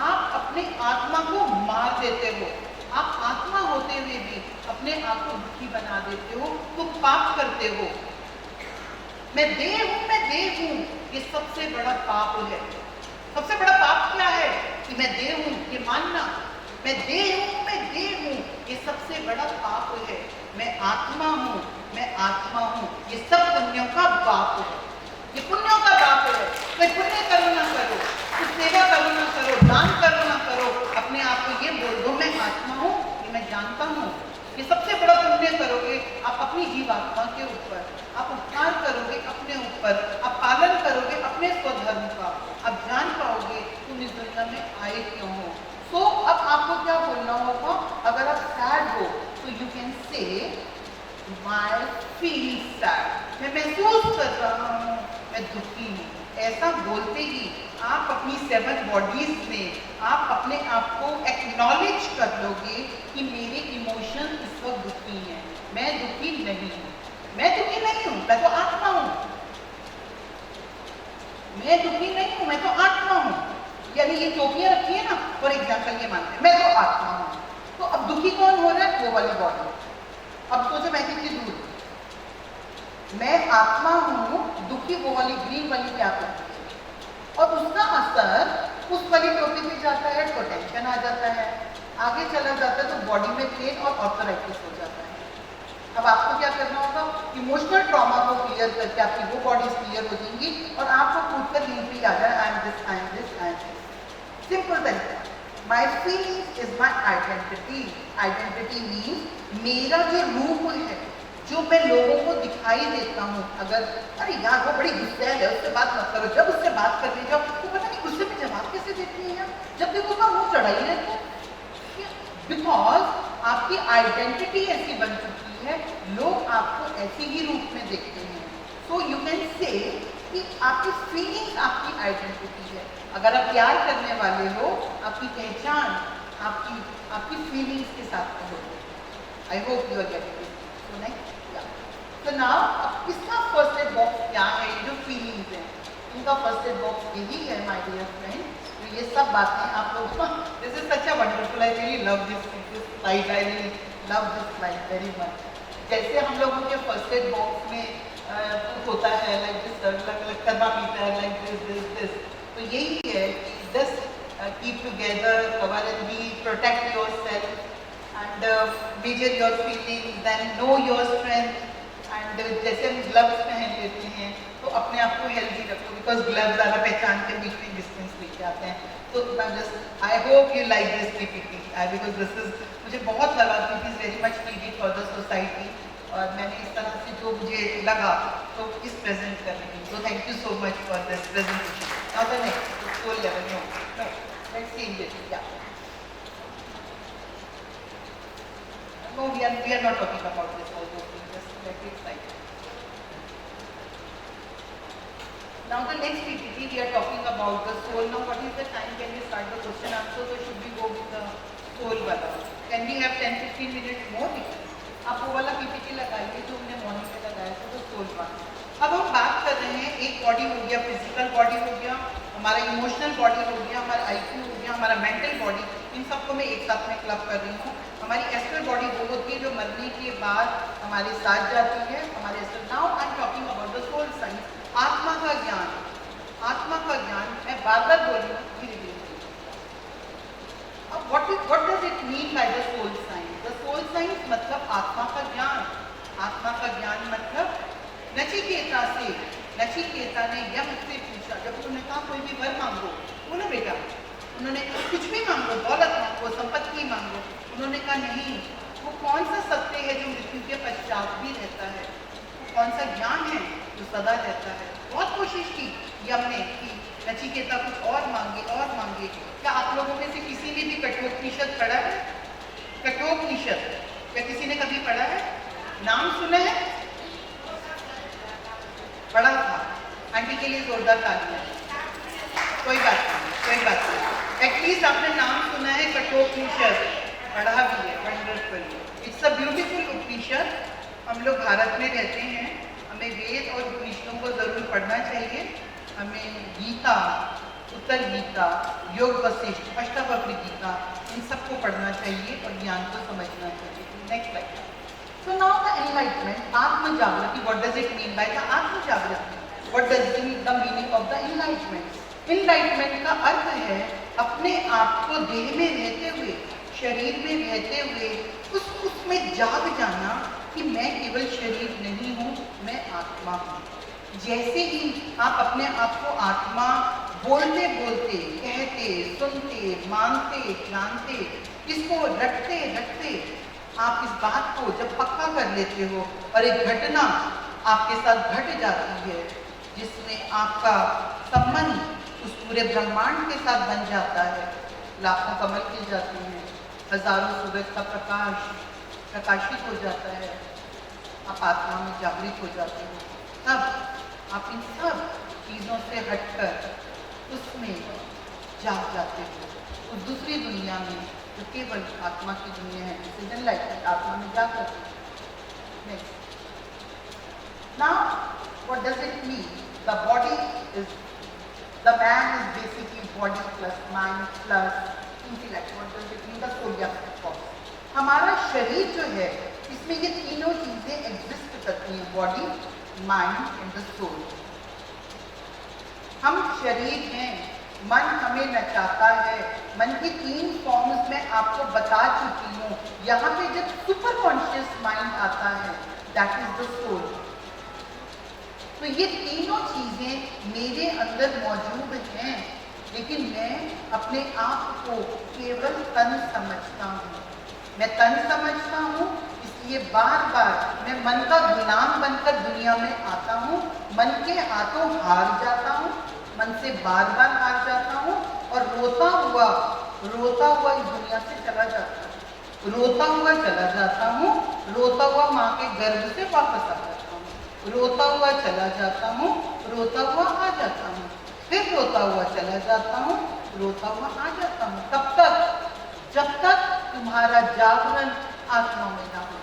आप अपने आत्मा को मार देते हो. आप आत्मा होते हुए भी अपने आप को दुखी बना देते हो, तुम पाप करते हो. मैं देह हूँ, ये सबसे बड़ा पाप है. सबसे बड़ा पाप क्या है कि मैं देह हूँ, ये मानना. मैं देह हूँ, ये सबसे बड़ा पाप है. मैं आत्मा हूँ, मैं आत्मा हूँ, ये सब पुण्यों का बाप है, ये पुण्यों का बाप है। कोई पुण्य करो ना करो, कुछ सेवा करो ना करो, दान करो ना करो, अपने आप को ये बोल दो मैं आत्मा हूँ, ये मैं जानता हूँ। ये सबसे बड़ा पुण्य करोगे आप अपनी जीवात्मा के ऊपर, आप उपकार करोगे अपने ऊपर, आप पालन करोगे अपने स्वधर्म का, आप जान पाओगे तुम इस दुनिया में आए क्यों हो। तो अब आपको क्या बोलना होगा, अगर आप सैड हो तो you can say my feel sad, मैं महसूस कर रहा हूँ मैं दुखी हूँ। ऐसा बोलते ही आप अपनी 7 बॉडीज में आप अपने आप को एक्नॉलेज कर लोगे कि मेरे इमोशन इस वक्त दुखी हैं, मैं दुखी नहीं हूँ, मैं दुखी नहीं हूँ, मैं तो आत्मा हूँ, मैं दुखी नहीं हूँ, मैं तो आत्मा हूँ। यानी ये टोपियां रखी है ना, फॉर एग्जाम्पल ये मानते हैं मैं तो आत्मा हूँ, तो अब दुखी कौन हो रहा है, वो वाली बॉडी। अब सोचो मैं कितनी दूर, मैं आत्मा हूँ, दुखी वो वाली ग्रीन वाली क्या करती है, और उसका असर उस वाली टोपी पे जाता है तो टेंशन आ जाता है, आगे चला जाता है तो बॉडी में पेन और ऑर्थराइटिस हो जाता है। अब आपको क्या करना होगा, इमोशनल ट्रॉमा को क्लियर करके आपकी वो बॉडीज क्लियर हो जाएंगी और आपको खुद का नींद भी आ जाए, I am this, I am this, I am this. Simple तरीका, my feelings is my identity. Identity means मेरा जो रूप है, जो मैं लोगों को दिखाई देता हूँ। अगर अरे यार वो बड़ी गुस्से है उससे बात मत करो, जब उससे बात करने जाओ तो पता नहीं गुस्से में जवाब कैसे देती है यार, जब देखो उसका मुंह चढ़ा ही रहता है। बिकॉज आपकी आइडेंटिटी ऐसी बन चुकी है, लोग आपको ऐसे ही रूप में देखते हैं। सो यू कैन से कि आपकी फीलिंग्स आपकी आइडेंटिटी है। अगर आप प्यार करने वाले हो, आपकी पहचान आपकी फीलिंग्स के साथ हो। I hope you are getting it. So next, तो नाउ अब इसका फर्स्ट एड बॉक्स क्या है, ये जो फीलिंग्स हैं इनका फर्स्ट एड बॉक्स यही है माय डियर फ्रेंड। तो ये सब बातें आप लोग, this is such a wonderful, I really love this slide, I really love this slide very much. जैसे हम लोगों के फर्स्ट एड बॉक्स में होता है like this thermometer, like this, तो यही है कि just keep together, cover and be, protect yourself and measure your feelings, then know your strength, and जैसे हम ग्लव्स पहन लेते हैं तो अपने आप को हेल्दी रखो, बिकॉज ग्लव्स ज़्यादा पहचान के बीच में डिस्टेंस लेके आते हैं। तो मैं just I hope you like this PPT, because this is, मुझे बहुत लगा कि it is very much needed for the society, और मैंने इस तरह से जो मुझे लगा तो इस प्रेजेंट कर रही हूँ। So thank you so much for this presentation. Now the next, soul level, no let's see this, yeah no, we are not talking about this all those things, just let it slide. Now the next PPT we are talking about the soul. Now what is the time, can we start the question answer, so should we go with the soul wala, can we have 10-15 minutes more? आप वो वाला PPT लगाइए जो हमने morning में लगाया था, तो सोल वाला। अब हम बात कर रहे हैं, एक बॉडी हो गया, फिजिकल बॉडी हो गया, हमारा इमोशनल बॉडी हो गया, हमारा IQ हो गया, हमारा मेंटल बॉडी, इन सबको मैं एक साथ में क्लब कर रही हूँ। हमारी एस्ट्रल बॉडी वो होती है जो मरने के बाद हमारे साथ जाती है, हमारे astral. Now I am talking about the soul science, आत्मा का ज्ञान। आत्मा का ज्ञान मैं बार बार बोल रही हूँ, धीरे धीरे। अब what does it mean by the soul science? The soul science मतलब आत्मा का ज्ञान। आत्मा का ज्ञान मतलब नचिकेता ने यम से पूछा, जब उन्होंने कहा कोई भी वर मांगो, बोलो बेटा, उन्होंने कहा कुछ भी मांगो, दौलत मांगो, संपत्ति मांगो, उन्होंने कहा नहीं, वो कौन सा सत्य है जो मृत्यु के पश्चात भी रहता है, वो कौन सा ज्ञान है जो सदा रहता है। बहुत कोशिश की यम ने कि नचिकेता कुछ और मांगे और मांगे। क्या आप लोगों में से किसी ने भी कठोपनिषद पढ़ा है? कठोपनिषद क्या किसी ने कभी पढ़ा है? नाम सुना है? पढ़ा था? आंटी के लिए जोरदार तालियां। कोई बात नहीं, एटलीस्ट आपने नाम सुना है कठोपनिषद, पढ़ा भी है, वंडरफुल। इट्स अ ब्यूटीफुल उपनिषद। हम लोग भारत में रहते हैं, हमें वेद और उपनिषदों को ज़रूर पढ़ना चाहिए। हमें गीता, उत्तर गीता, योग वशिष्ठ, अष्टावक्र गीता, इन सबको पढ़ना चाहिए और ज्ञान को समझना चाहिए। Next slide. So now the enlightenment, आत्म जागृति, what does it mean by the आत्म जागृति? What does the meaning of the enlightenment? Enlightenment का अर्थ है अपने आप को देह में रहते हुए, शरीर में रहते हुए उसमें जाग जाना, कि मैं केवल शरीर नहीं हूँ, मैं आत्मा हूँ। जैसे ही आप अपने आप को आत्मा बोलते बोलते, कहते, सुनते, मानते, जानते, इसको रटते रटते आप इस बात को जब पक्का कर लेते हो और एक घटना आपके साथ घट जाती है जिसमें आपका संबंध उस पूरे ब्रह्मांड के साथ बन जाता है, लाखों कमल खिल जाती हैं, हजारों सूरज का प्रकाश प्रकाशित हो जाता है, आप आत्मा में जागृत हो जाते हो, तब आप इन सब चीज़ों से हटकर उसमें जाग जाते हो, उस दूसरी दुनिया में जो केवल आत्मा की दुनिया है, जिसे एनलाइटमेंट आत्मा में जा करते हैं। Next, now what does it mean? The body is, the man is basically body plus mind plus intellect. What does it mean? The soul. या हमारा शरीर जो है इसमें ये तीनों चीजें एग्जिस्ट करती हैं, body, mind and the soul. हम शरीर हैं, मन हमें नचाता है, मन की 3 फॉर्म्स में आपको बता चुकी हूँ। यहाँ पे जब सुपर कॉन्शियस माइंड आता है, दैट इज द सोल। तो ये तीनों चीजें मेरे अंदर मौजूद हैं, लेकिन मैं अपने आप को केवल तन समझता हूँ। मैं तन समझता हूँ, इसलिए बार बार मैं मन का गुलाम बनकर दुनिया में आता हूँ, मन के हाथों हार जाता हूँ, मन से बार बार हार जाता हूँ और रोता हुआ इस दुनिया से चला जाता हूँ, रोता हुआ चला जाता हूँ, रोता हुआ माँ के गर्भ से वापस आ जाता हूँ, रोता हुआ चला जाता हूँ, रोता हुआ आ जाता हूँ, फिर रोता हुआ चला जाता हूँ, रोता हुआ आ जाता हूँ। तब तक जब तक तुम्हारा जागरण आत्मा में ना हो।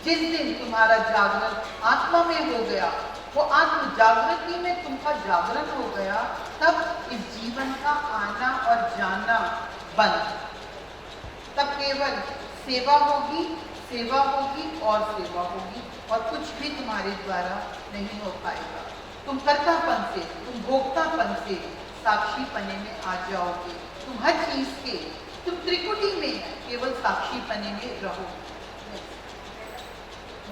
जिस दिन तुम्हारा जागरण आत्मा में हो गया, वो आत्म जागृति में तुमका जागरण हो गया, तब इस जीवन का आना और जाना बंद। तब केवल सेवा होगी, सेवा होगी और सेवा होगी, और कुछ भी तुम्हारे द्वारा नहीं हो पाएगा। तुम कर्तापन से, तुम भोक्तापन से साक्षी पने में आ जाओगे। तुम हर चीज के, तुम त्रिकुटी में केवल साक्षी पने में रहो।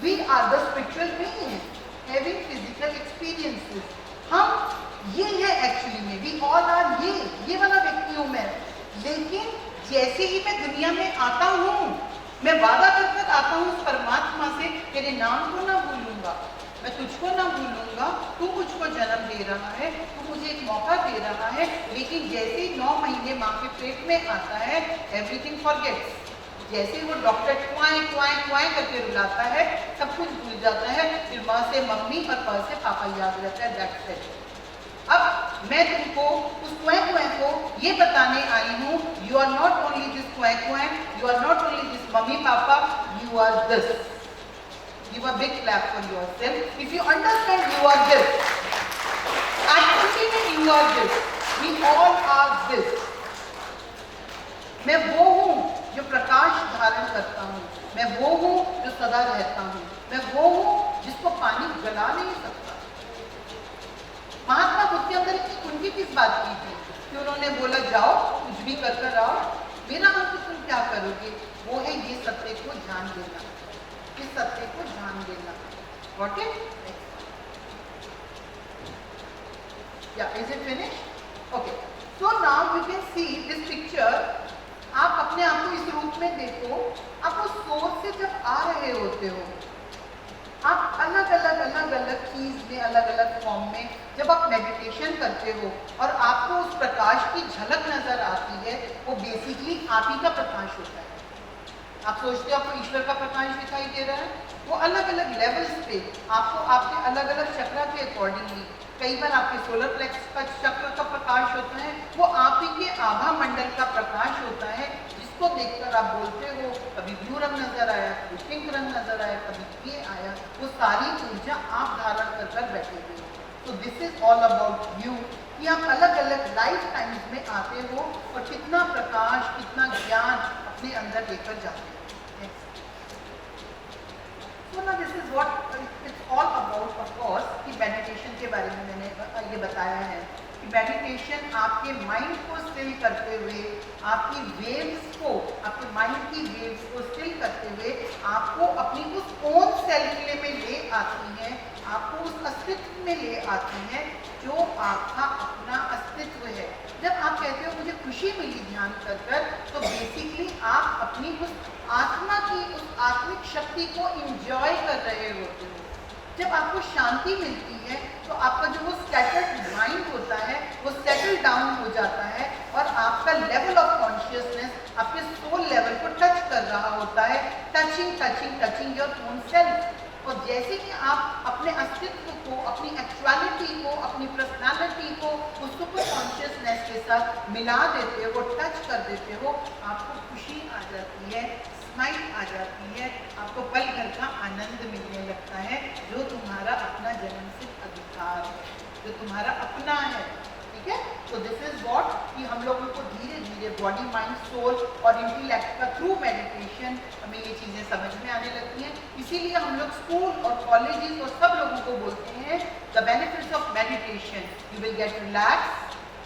We are the spiritual beings having physical experiences. हम ये है एक्चुअली में, we all are ये वाला व्यक्ति हूँ मैं। लेकिन जैसे ही मैं दुनिया में आता हूँ, मैं वादा कर आता हूँ उस परमात्मा से, तेरे नाम को ना भूलूंगा, मैं तुझको ना भूलूंगा, तू मुझको जन्म दे रहा है, तू मुझे एक मौका दे रहा है। लेकिन जैसे ही 9 महीने माँ के पेट में आता है, एवरीथिंग फॉरगेट्स। जैसे वो डॉक्टर क्वाएं क्वाएं क्वाएं करके रुलाता है, सब कुछ भूल जाता है, फिर माँ से मम्मी और पापा से पापा याद रहता है। That's it. अब मैं तुमको उस क्वाएं क्वाएं को ये बताने आई हूँ, you are not only this क्वाएं क्वाएं, you are not only this mummy papa, you are this. Give a big clap for yourself. If you understand you are this, actually you are this. We all are this. मैं वो हूँ जो प्रकाश धारण करता हूँ, मैं वो हूँ जो सदा रहता हूँ, मैं वो हूँ जिसको पानी गला नहीं सकता। महात्मा बुद्ध के अंदर इतनी कुंठी किस बात की थी कि उन्होंने बोला जाओ कुछ भी कर कर आओ, मेरा अंत तुम क्या करोगे? वो है ये सत्य को ध्यान देना, इस सत्य को ध्यान देना। Got it? Yeah, is it finished? Okay. So now you can see this picture. आप अपने आप को इस रूप में देखो। आप उस सोच से जब आ रहे होते हो, आप अलग अलग चीज में, अलग अलग फॉर्म में जब आप मेडिटेशन करते हो और आपको उस प्रकाश की झलक नजर आती है, वो बेसिकली आप ही का प्रकाश होता है। आप सोचते हो आपको ईश्वर का प्रकाश दिखाई दे रहा है, वो अलग अलग लेवल्स पे आपको आपके अलग अलग चक्र के अकॉर्डिंगली, कई बार आपके सोलर प्लेक्स का चक्र का प्रकाश होता है, वो आप ही के आभा मंडल का प्रकाश होता है, जिसको देखकर आप बोलते हो कभी ब्लू रंग नजर आया, कभी पिंक रंग नजर आया, कभी ये आया। वो सारी ऊर्जा आप धारण कर कर बैठे हुए हो। तो this is all about you, कि आप अलग अलग लाइफ टाइम्स में आते हो और कितना प्रकाश, कितना ज्ञान अपने अंदर लेकर जाते हो। So now this is what it's all about, of course, कि मेडिटेशन के बारे में मैंने ये बताया है कि कि मेडिटेशन आपके माइंड को स्टिल करते हुए, आपकी वेव्स को, आपके माइंड की वेव्स को स्टिल करते हुए आपको अपनी उस ओन सेल्फ में ले आती है, आपको उस अस्तित्व में ले आती है जो आपका अपना अस्तित्व है। जब आप कहते हो मुझे खुशी मिली ध्यान कर कर, तो बेसिकली आप अपनी उस आत्मा की, उस आत्मिक शक्ति को इंजॉय कर रहे होते हो। जब आपको शांति मिलती है तो आपका जो वो स्कैटर्ड माइंड होता है वो सेटल डाउन हो जाता है और आपका लेवल ऑफ कॉन्शियसनेस आपके सोल लेवल को टच कर रहा होता है, टचिंग योर ओन सेल्फ। और जैसे कि आप अपने अस्तित्व को, अपनी एक्चुअलिटी को, अपनी पर्सनालिटी को उसको कॉन्शियसनेस के साथ मिला देते हो, टच कर देते हो, आपको खुशी आ जाती है, स्माइल आ जाती है, आपको पल भर का आनंद मिलने लगता है, जो तुम्हारा अपना जन्मसिद्ध अधिकार है, जो तुम्हारा अपना है। ठीक है, तो दिस इज व्हाट कि हम लोगों को धीरे धीरे बॉडी, माइंड, सोल और इंटेलेक्ट का थ्रू मेडिटेशन हमें ये चीज़ें समझ में आने लगती हैं। इसीलिए हम लोग स्कूल और कॉलेजेस और सब लोगों को बोलते हैं the benefits of meditation, you will get relax,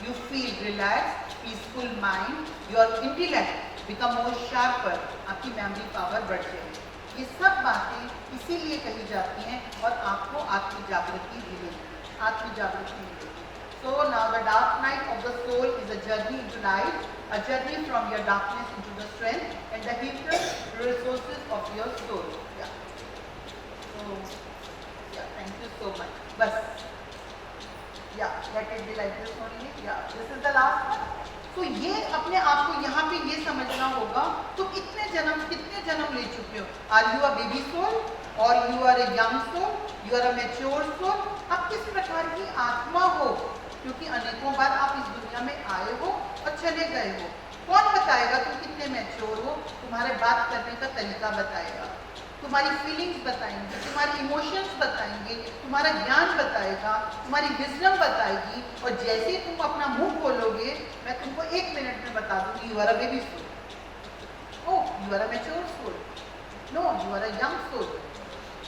you feel relax, peaceful mind, your intellect become more sharper, आपकी मेमोरी पावर बढ़ जाएगी। ये सब बातें इसीलिए कही जाती हैं और आपको आत्म जागृति मिलेगी, आत्म जागृति मिलेगी। So now the dark night of the soul is a journey into light, a journey from your darkness into the strength and the hidden resources of your soul. Yeah. So yeah, thank you so much. Bas. Yeah, let it be like this only. Yeah, this is the last one. तो ये अपने आप को यहाँ पे ये समझना होगा, तो कितने जन्म ले चुके हो? Are you a baby soul और you are a young soul, you are a mature soul? आप किस प्रकार की आत्मा हो? क्योंकि अनेकों बार आप इस दुनिया में आए हो और चले गए हो। कौन बताएगा तुम कितने मैच्योर हो? तुम्हारे बात करने का तरीका बताएगा, तुम्हारी फीलिंग्स बताएंगे, तुम्हारी इमोशंस बताएंगे, तुम्हारा ज्ञान बताएगा, तुम्हारी विजडम बताएगी। और जैसे ही तुम अपना मुंह खोलोगे, मैं तुमको 1 मिनट में बता दूंगी you are a baby soul, oh you are a mature soul, no you are a young soul.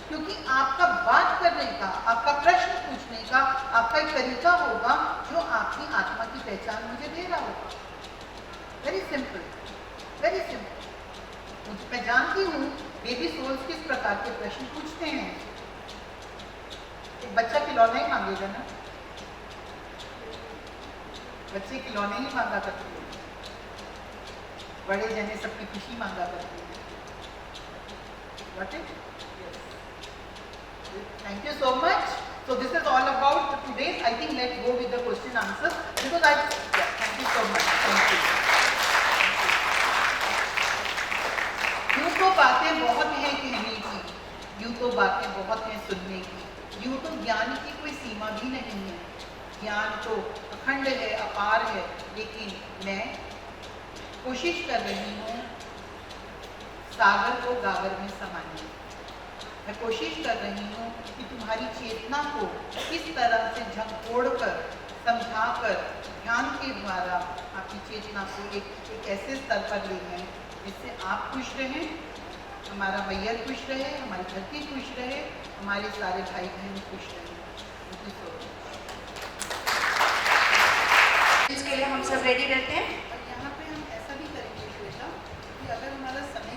क्योंकि आपका बात करने का, आपका प्रश्न पूछने का, आपका एक तरीका होगा जो आपकी आत्मा की पहचान मुझे दे रहा होगा। Very simple, very simple. मैं जानती हूँ बेबी सोल्स किस प्रकार के प्रश्न पूछते हैं। एक बच्चा खिलौना ही मांगेगा ना, बच्चे खिलौने ही मांगा करते हैं, बड़े जने सबकी खुशी मांगा करते हैं। Got it? Yes. Thank you so much. So this is all about today's. I think let's go with the question answers because yeah, thank you so much. Thank you. यूँ तो बातें बहुत हैं कहने की, यूँ तो बातें बहुत हैं सुनने की, यूँ तो ज्ञान की कोई सीमा भी नहीं है। ज्ञान तो अखंड है, अपार है, लेकिन मैं कोशिश कर रही हूँ सागर को गागर में समाने। मैं कोशिश कर रही हूँ कि तुम्हारी चेतना को किस तरह से झंकोड़ कर, समझा कर, ध्यान के द्वारा आपकी चेतना को एक ऐसे स्तर पर ले जाएं जिससे आप खुश रहें, हमारा मैयर खुश रहे, हमारी धरती खुश रहे, हमारे सारे भाई बहन खुश रहे। इसके लिए हम सब रेडी रहते हैं। और यहाँ पे हम ऐसा भी करेंगे श्वेता कि अगर हमारा समय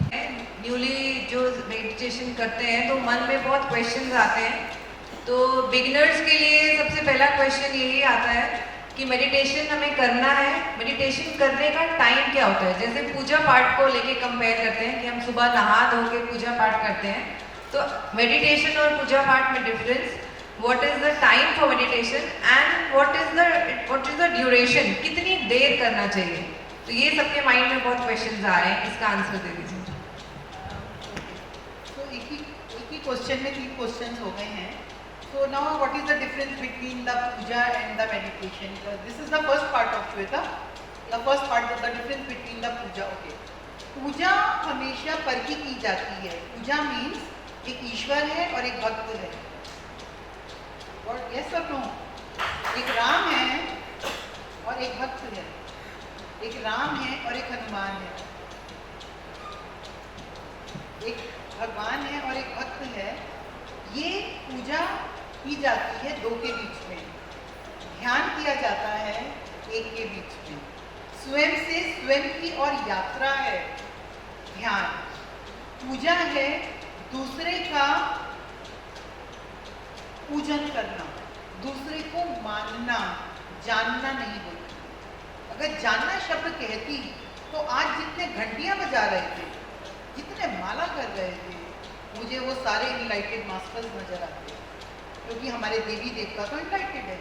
न्यूली जो मेडिटेशन करते हैं तो मन में बहुत क्वेश्चंस आते हैं। तो बिगिनर्स के लिए सबसे पहला क्वेश्चन यही आता है कि मेडिटेशन हमें करना है, मेडिटेशन करने का टाइम क्या होता है। जैसे पूजा पाठ को लेके कंपेयर करते हैं कि हम सुबह नहा धो के पूजा पाठ करते हैं, तो मेडिटेशन और पूजा पाठ में difference, what is the time for meditation and what is the duration, कितनी देर करना चाहिए। तो ये सबके माइंड में बहुत क्वेश्चंस आ रहे हैं, इसका आंसर दे दीजिए। तो एक ही क्वेश्चन में 3 क्वेश्चंस हो गए हैं। So now what is the difference between the puja and the meditation? This is the first part of Shweta. The first part is the difference between the puja. Okay. पूजा हमेशा पर ही की जाती है। पूजा means एक ईश्वर है और एक भक्त है। What? Yes or no? एक राम है और एक भक्त है। एक राम है और एक हनुमान है। एक भगवान है और एक भक्त है। ये पूजा की जाती है 2 के बीच में। ध्यान किया जाता है एक के बीच में, स्वयं से स्वयं की और यात्रा है ध्यान। पूजा है दूसरे का पूजन करना, दूसरे को मानना, जानना नहीं बोलती। अगर जानना शब्द कहती तो आज जितने घंटियां बजा रहे थे, जितने माला कर रहे थे, मुझे वो सारे इनलाइटेड मास्टर्स नजर आते, क्योंकि हमारे देवी देवता तो इनलाइटेड है,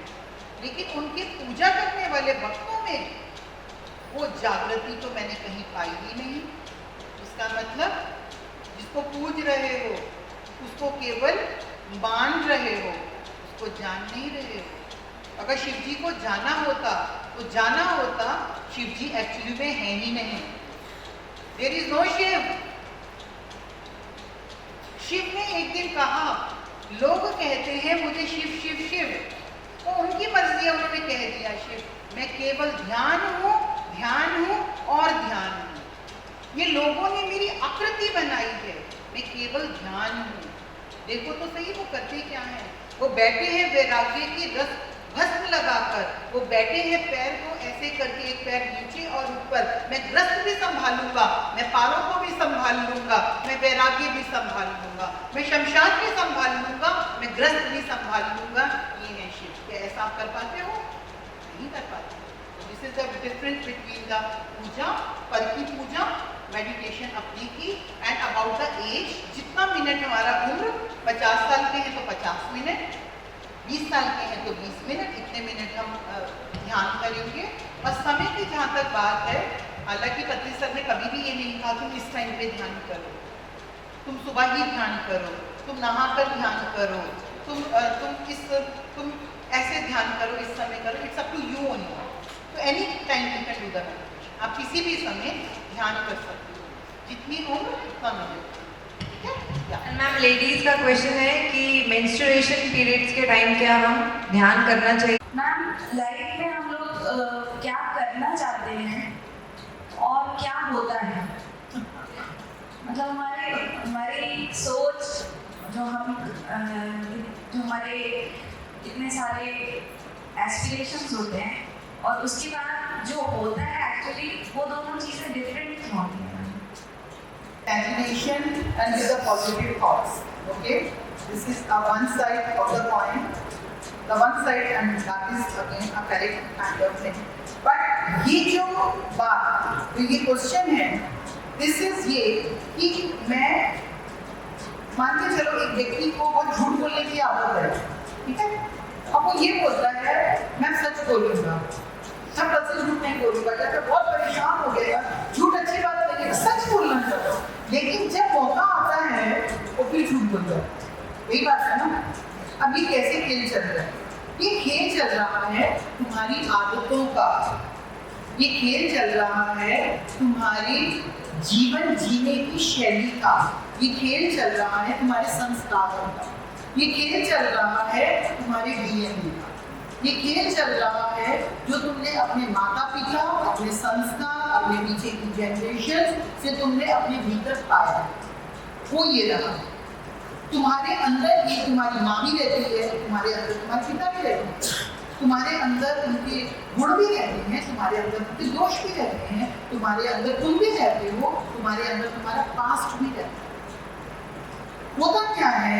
लेकिन उनके पूजा करने वाले भक्तों में वो जागृति तो मैंने कहीं पाई ही नहीं। इसका मतलब जिसको पूज रहे हो उसको केवल मान रहे हो, उसको जान नहीं रहे हो। अगर शिव जी को जाना होता तो जाना होता शिव जी एक्चुअली में है ही नहीं। There is no Shiv. Shiv ने एक दिन कहा, लोग कहते हैं मुझे शिव शिव शिव, तो उनकी मर्जी है, उन्होंने कह दिया शिव, मैं केवल ध्यान हूँ और ध्यान हूँ। ये लोगों ने मेरी आकृति बनाई है, मैं केवल ध्यान हूँ। देखो तो सही वो करते क्या है, वो बैठे हैं वैराग्य की रस भस्म लगाकर, वो बैठे हैं पैर को ऐसे करके, एक पैर नीचे और ऊपर, मैं ग्रस्त भी संभालूंगा, मैं पारों को भी संभाल लूंगा, मैं वैराग्य भी संभाल लूंगा, मैं शमशान भी संभाल लूंगा, मैं ग्रस्त भी संभाल लूंगा। ये है शिव। क्या ऐसा आप कर पाते हो? नहीं कर पाते। This is the difference between the puja, पर की पूजा, मेडिटेशन अपनी की, एंड अबाउट द एज। जितना मिनट हमारा उम्र, 50 साल के हैं तो 50 मिनट, 20 साल के हैं तो 20 मिनट, इतने मिनट हम ध्यान करेंगे। और समय की जहाँ तक बात है, हालांकि पत्री सर ने कभी भी ये नहीं कहा तुम इस टाइम पे ध्यान करो, तुम सुबह ही ध्यान करो, तुम नहाकर ध्यान करो, तुम ऐसे ध्यान करो, इस समय करो। It's up to you only. तो any time you can do the meditation. आप किसी भी समय ध्यान कर सकते हो, जितनी उम्र उतना मिनट। ठीक है मैम, लेडीज का क्वेश्चन है कि मेंस्ट्रुएशन पीरियड्स के टाइम क्या हम ध्यान करना चाहिए? मैम, लाइफ में हम लोग क्या करना चाहते हैं और क्या होता है, मतलब हमारी सोच, जो हमारे इतने सारे एस्पिरेशंस होते हैं, और उसके बाद जो होता है एक्चुअली, वो दोनों चीज़ें डिफरेंट होती हैं। Imagination and with the positive thoughts. Okay, this is one side of the coin. The one side, and that is again a correct kind of thing. But ये जो बात, तो ये क्वेश्चन है, this is ये कि मैं मान के चलो एक व्यक्ति को बहुत झूठ बोलने की आदत है, ठीक है? अब वो ये बोलता है मैं सच बोलूंगा, मैं कल से झूठ नहीं बोलूंगा, या फिर बहुत परेशान हो गया, झूठ अच्छी बात नहीं है, सच बोलना चाहता हूँ, लेकिन जब मौका आता है वो फिर झूठ बोल जाता है। यही बात है ना? अब ये कैसे खेल चल रहा है? ये खेल चल रहा है तुम्हारी आदतों का, ये खेल चल रहा है तुम्हारी जीवन जीने की शैली का, ये खेल चल रहा है तुम्हारे संस्कारों का, ये खेल चल रहा है तुम्हारे डीएनए का, ये खेल चल रहा है जो तुमने अपने माता पिता, अपने संस्कार, अपने पीछे की जनरेशन से तुमने अपने भीतर पाया, वो ये रहा। तुम्हारे अंदर ये तुम्हारी माँ भी रहती है, तुम्हारे अंदर तुम्हारे पिता भी रहते हैं, तुम्हारे अंदर उनके गुण भी रहते हैं, तुम्हारे अंदर उनके दोष भी रहते हैं, तुम्हारे अंदर तुम भी रहते हो, तुम्हारे अंदर तुम्हारा पास्ट भी रहता है। होता क्या है,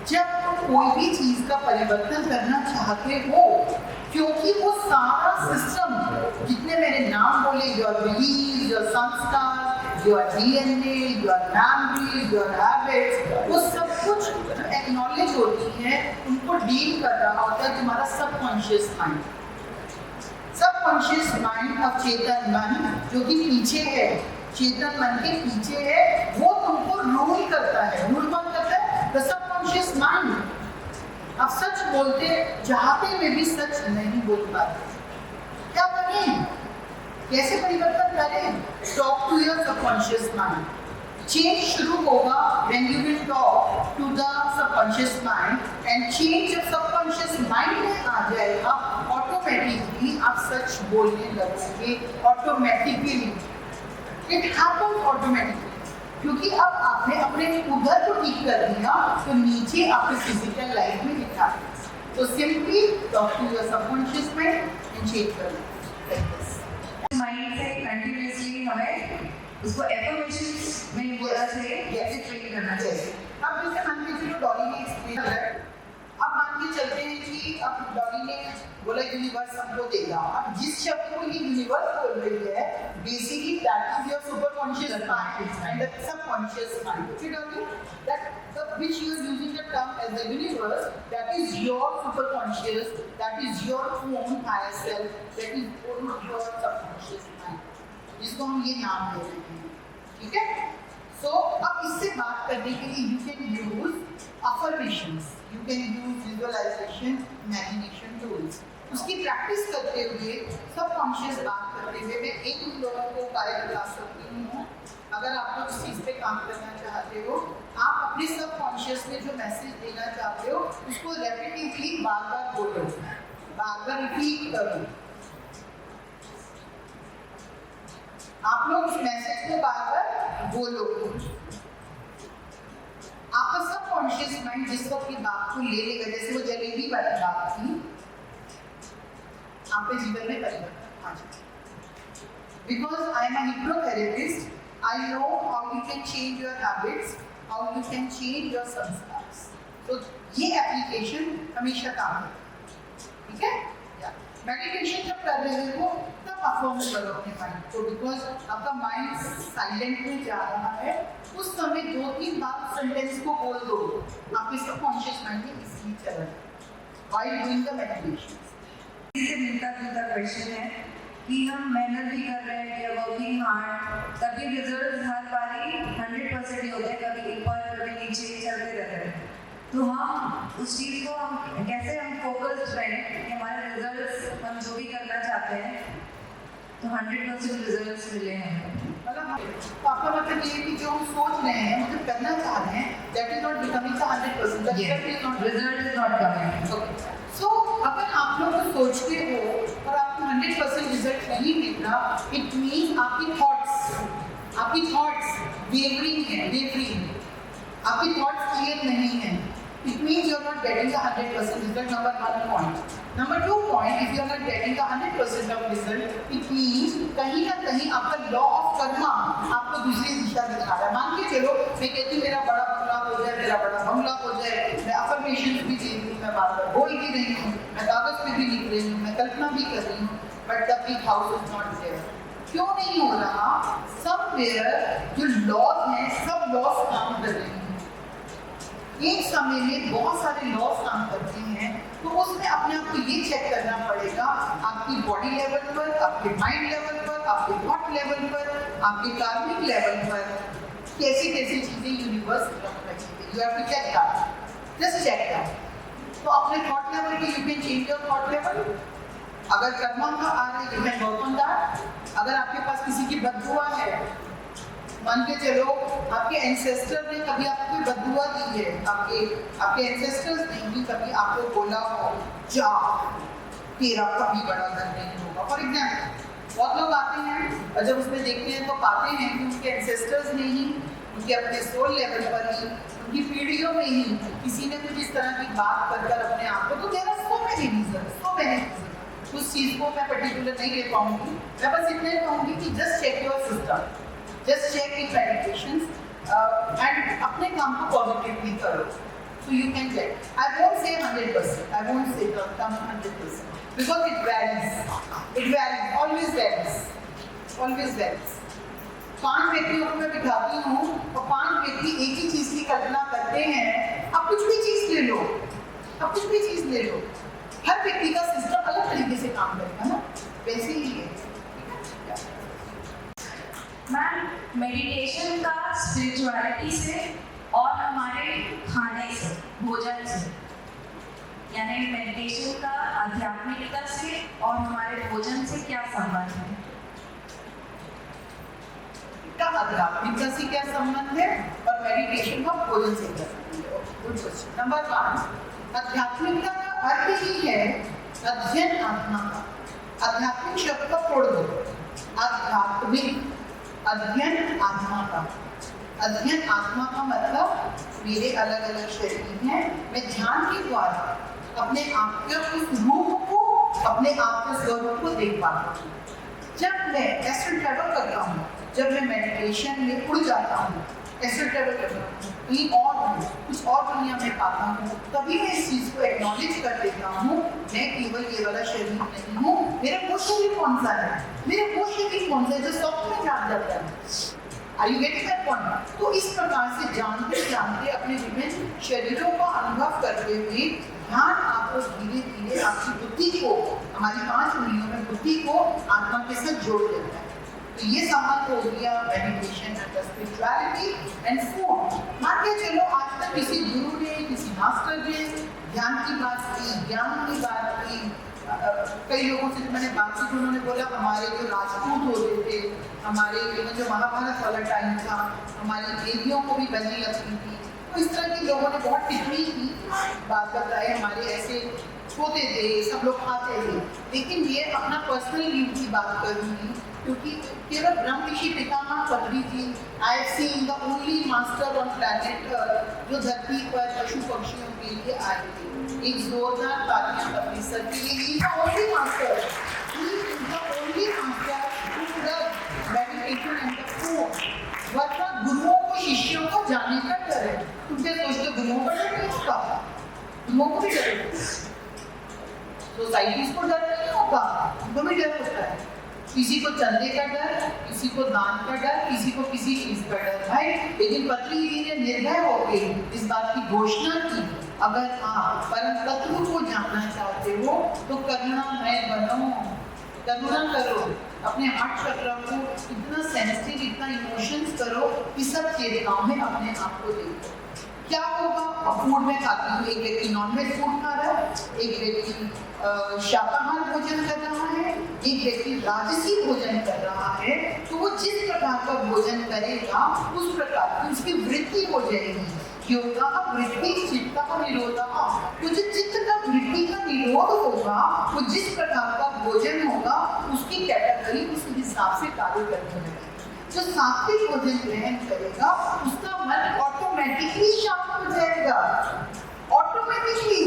जब तुम कोई भी चीज का परिवर्तन करना चाहते हो, क्योंकि वो सारा सिस्टम, जितने मैंने नाम बोले, योर बिलीव्स, योर संस्कार, your DNA, your memories, your habits, वो सब कुछ एक्नॉलेज होती है, उनको डील कर रहा होता है तुम्हारा सबकॉन्शियस माइंड। सबकॉन्शियस माइंड और चेतन मन जो कि पीछे है, चेतन मन के पीछे है, वो तुमको रूल करता है। रूल कौन करता है? The subconscious mind. अब सच बोलते चाहते हुए भी सच नहीं बोल पाते, क्या करें? कैसे परिवर्तन करें? Talk to your subconscious mind. Change शुरू होगा when you will talk to the subconscious mind, and change जब subconscious mind में आ जाएगा, ऑटोमेटिकली आप सच बोलने लगोगे, ऑटोमेटिकली इट हैपन्स ऑटोमेटिकली, क्योंकि अब आपने अपने उधर को ठीक कर दिया तो नीचे आपके फिजिकल लाइफ में दिखा। So simply talk to your subconscious mind and change your life like this. Mind से कंटिन्यूअसली हमें उसको एफर्मेशंस में बोला से Yes. ट्रेन करना Yes. चाहिए। अब जैसे मान के चलो डॉली ने एक्सप्लेन किया, अब मान के चलते हैं कि अब डॉली ने बोला यूनिवर्स हमको देगा। अब जिस शब्द को ये यूनिवर्स बोल रही है, basically that is your super conscious mind and the subconscious mind. Okay Dolly, that which you are using the term as the universe, that is your super conscious, that is your own higher self, that is your subconscious mind, जिसको हम ये नाम दे रहे हैं। ठीक है? So अब इससे बात करने के लिए you can use affirmations, you can use visualization, imagination tools. उसकी प्रैक्टिस करते हुए सबकॉन्शियस बात करते हुए मैं एक लोगों को गाइड बता सकती हूँ। अगर आप लोग इस चीज़ पे काम करना चाहते हो, आप अपने सबकॉन्शियस में जो मैसेज देना चाहते हो उसको रेपिटेटिवली बार बार बोलो, बार बार रिपीट करो। आप लोग उस मैसेज को बार बार बोलो। आपका सबकॉन्शियस माइंड जिस वक्त की बात को ले लेगा, जैसे वो जलेबी वाली बात थी, आपके जीवन में परिवर्तन आ जाए। Because I am a hypnotherapist, I know how you can change your habits, how you can change your संस्कार। तो ये एप्लीकेशन हमेशा काम है। ठीक है? मेडिटेशन जब कर रहे हो तब अफर्म करो अपने माइंड को, बिकॉज आपका माइंड साइलेंट में जा रहा है। उस समय 2-3 बार सेंटेंस को बोल दो, आपके सबकॉन्शियस माइंड में इसलिए चल रहा है व्हाइल डूइंग द मेडिटेशन। इससे मिलता जुलता क्वेश्चन है कि हम मेहनत भी कर रहे हैं, वी आर वर्किंग हार्ड, तभी रिजल्ट हर बारी 100% ही होते हैं, कभी ऊपर कभी नीचे चलते रहते हैं। तो हम उस चीज़ को हम कैसे हम फोकस्ड रहें कि हमारे रिजल्ट्स हम जो भी करना चाहते हैं तो 100% रिजल्ट्स मिले हैं। मतलब आपका मतलब ये है कि जो हम सोच रहे हैं, मतलब करना चाह रहे हैं, that is not becoming the 100%, the result is not coming. So अगर आप लोग सोचते हो और आपको 100% रिजल्ट नहीं मिल रहा, इट मीन्स आपकी थॉट्स वेवरिंग है, आपकी थॉट्स क्लियर नहीं है। It means you are not getting the 100% result. Number 1 point. Number 2 point, if you are not getting the 100% of result, it means कहीं ना कहीं आपका लॉ ऑफ कर्मा आपको दूसरी दिशा दिखा रहा है। मान के चलो मैं कहती हूँ मेरा बड़ा बंगला हो जाए, मेरा बड़ा बंगला हो जाए, मैं अफर्मेशन भी दे रही हूँ, मैं बार बार बोल भी रही हूँ, मैं कागज पे भी लिख रही हूँ, मैं कल्पना भी कर रही हूँ, but the big house is not there. क्यों नहीं हो रहा? समवेयर जो लॉज हैं, सब लॉज काम कर रहे हैं। एक समय में बहुत सारे लॉस काम करते हैं, तो उसमें अपने आप को ये चेक करना पड़ेगा आपकी बॉडी लेवल पर, आपके माइंड लेवल पर, आपके थॉट लेवल पर, आपके कार्मिक लेवल पर कैसी कैसी चीजें यूनिवर्स रख रही है। You have to check that, just check that. तो अपने थॉट लेवल पे you can change your thought level. अगर कर्मा का आ रहा है you can work on that. अगर आपके पास किसी की बददुआ है, मान के चलो आपके एंसेस्टर ने कभी आपको कोई बददुआ दी है, आपके एंसेस्टर्स ने भी कभी आपको बोला हो जा तेरा कभी बड़ा घर नहीं होगा, फॉर एग्जाम्पल। बहुत लोग आते हैं और जब उसमें देखते हैं तो पाते हैं कि उनके एंसेस्टर्स ने ही, उनके अपने सोल लेवल पर ही, उनकी पीढ़ियों में ही किसी ने कुछ इस तरह की बात कर अपने आप को, तो there are so many reason. उस चीज़ को मैं पर्टिकुलर नहीं ले पाऊंगी, मैं बस इतना ही कहूँगी कि just check your system, just check with meditations and अपने काम को positively करो, so you can get. I won't say 100%. I won't say the term 100% because it varies. Always varies. 5 व्यक्तियों को मैं बिठाती हूँ और 5 व्यक्ति एक ही चीज की कल्पना करते हैं। आप कुछ भी चीज ले लो, हर व्यक्ति का सिस्टम अलग तरीके से काम करेगा ना, वैसे ही है। मैम, मेडिटेशन का स्पिरिचुअलिटी से और हमारे खाने से, भोजन से, यानी मेडिटेशन का आध्यात्मिकता से और हमारे भोजन से क्या संबंध है? आध्यात्मिकता से क्या संबंध है और मेडिटेशन का भोजन से क्या संबंध है? Good question. नंबर 1, आध्यात्मिकता का अर्थ ही है अध्ययन आत्मा का। आध्यात्मिक शब्द का तोड़ दो, आध्यात्मिक अध्ययन आत्मा का। अध्ययन आत्मा का मतलब मेरे अलग अलग शरीर हैं, मैं ध्यान के द्वारा अपने आप के उस रूप को, अपने आप के स्वरूप को देख पाता हूँ। जब मैं एस्ट्रल ट्रैवल करता हूँ, जब मैं मेडिटेशन में उड़ जाता हूँ, एस्ट्रल ट्रैवल करता हूँ, कहीं और हूँ, कुछ और दुनिया में पाता हूँ, तभी मैं इस चीज़ को एक्नॉलेज कर देता हूँ, मैं केवल ये वाला शरीर नहीं हूँ, मेरा वो शरीर कौन सा है, मेरा वो शरीर कौन सा है जो स्वप्न में जान जाता है। Are you getting that point? तो इस प्रकार से जानते जानते अपने विभिन्न शरीरों का अनुभव करते हुए ध्यान आपको धीरे धीरे आपकी बुद्धि को, हमारी 5 उंगलियों में बुद्धि को आत्मा के साथ जोड़ देता है। तो ये संबंध हो गया meditation and spirituality and food. मान के चलो आज तक किसी गुरु ने, किसी मास्टर ने ध्यान की बात की, ज्ञान की बात की, कई लोगों से मैंने बात की, उन्होंने बोला हमारे जो राजपूत होते थे, हमारे जो महाभारत वाला टाइम था, हमारी देवियों को भी बलि लगती थी। तो इस तरह के लोगों ने बहुत टिप्पणी की, बात बताए हमारे ऐसे होते थे, सब लोग खाते थे। लेकिन ये अपना पर्सनल व्यू की बात करूँगी, क्योंकि केवल ब्रह्म ऋषि पितामह पत्नी जी I have seen the only master on planet जो धरती पर पशु पक्षियों के लिए आए थे। एक जोरदार तालियां पत्नी सर के लिए। He is the only master who does meditation and the food. वरना गुरुओं को शिष्यों को जाने का डर है। तुम क्या सोचते गुरुओं का डर नहीं होगा? गुरुओं को भी डर है, सोसाइटीज को डर नहीं होगा, उनको भी डर होता है। किसी को चंदे का डर, किसी को दान का डर, किसी को किसी चीज का डर, राइट। लेकिन पत्री जी ने निर्भय होकर इस बात की घोषणा की, अगर आप परम तत्व को जानना चाहते हो तो करुणामय बनो, करुणा करो, अपने हार्ट चक्र को इतना सेंसिटिव, इतना इमोशंस करो कि सब चेतनाओं में अपने आप को देखो। क्या होगा? फूड में खाती हूँ, एक व्यक्ति नॉनवेज फूड खा रहा है, एक व्यक्ति शाकाहार भोजन कर रहा है, एक व्यक्ति राजसी भोजन कर रहा है। तो वो जिस प्रकार का भोजन करेगा उस प्रकार की उसकी वृत्ति हो जाएगी। योगा वृत्ति चित्त का निरोधा, तो जो चित्त का वृत्ति का निरोध होगा, वो जिस प्रकार का भोजन होगा उसकी कैटेगरी उस हिसाब से कार्य करने लगेगी। जो सात्विक भोजन ग्रहण करेगा उसका मन ऑटोमेटिकली शांत हो जाएगा, automatically.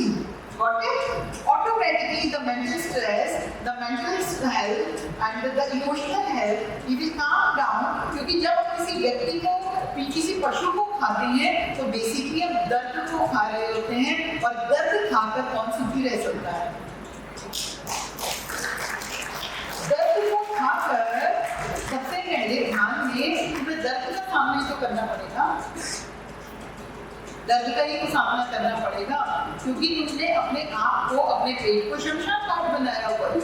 Automatically the mental stress, the mental health and the emotional health it will calm down। क्योंकि जब हम किसी व्यक्ति को, किसी पशु को खाते हैं तो बेसिकली हम दर्द को खा रहे होते हैं, और दर्द खाकर कौन सुखी रह सकता है? दर्द को खाकर सबसे पहले ध्यान में तुम्हें दर्द का सामना तो करना पड़ेगा, दर्द का ही तो सामना करना पड़ेगा, क्योंकि तुमने अपने आप को, अपने पेट को शमशान घाट बनाया हुआ है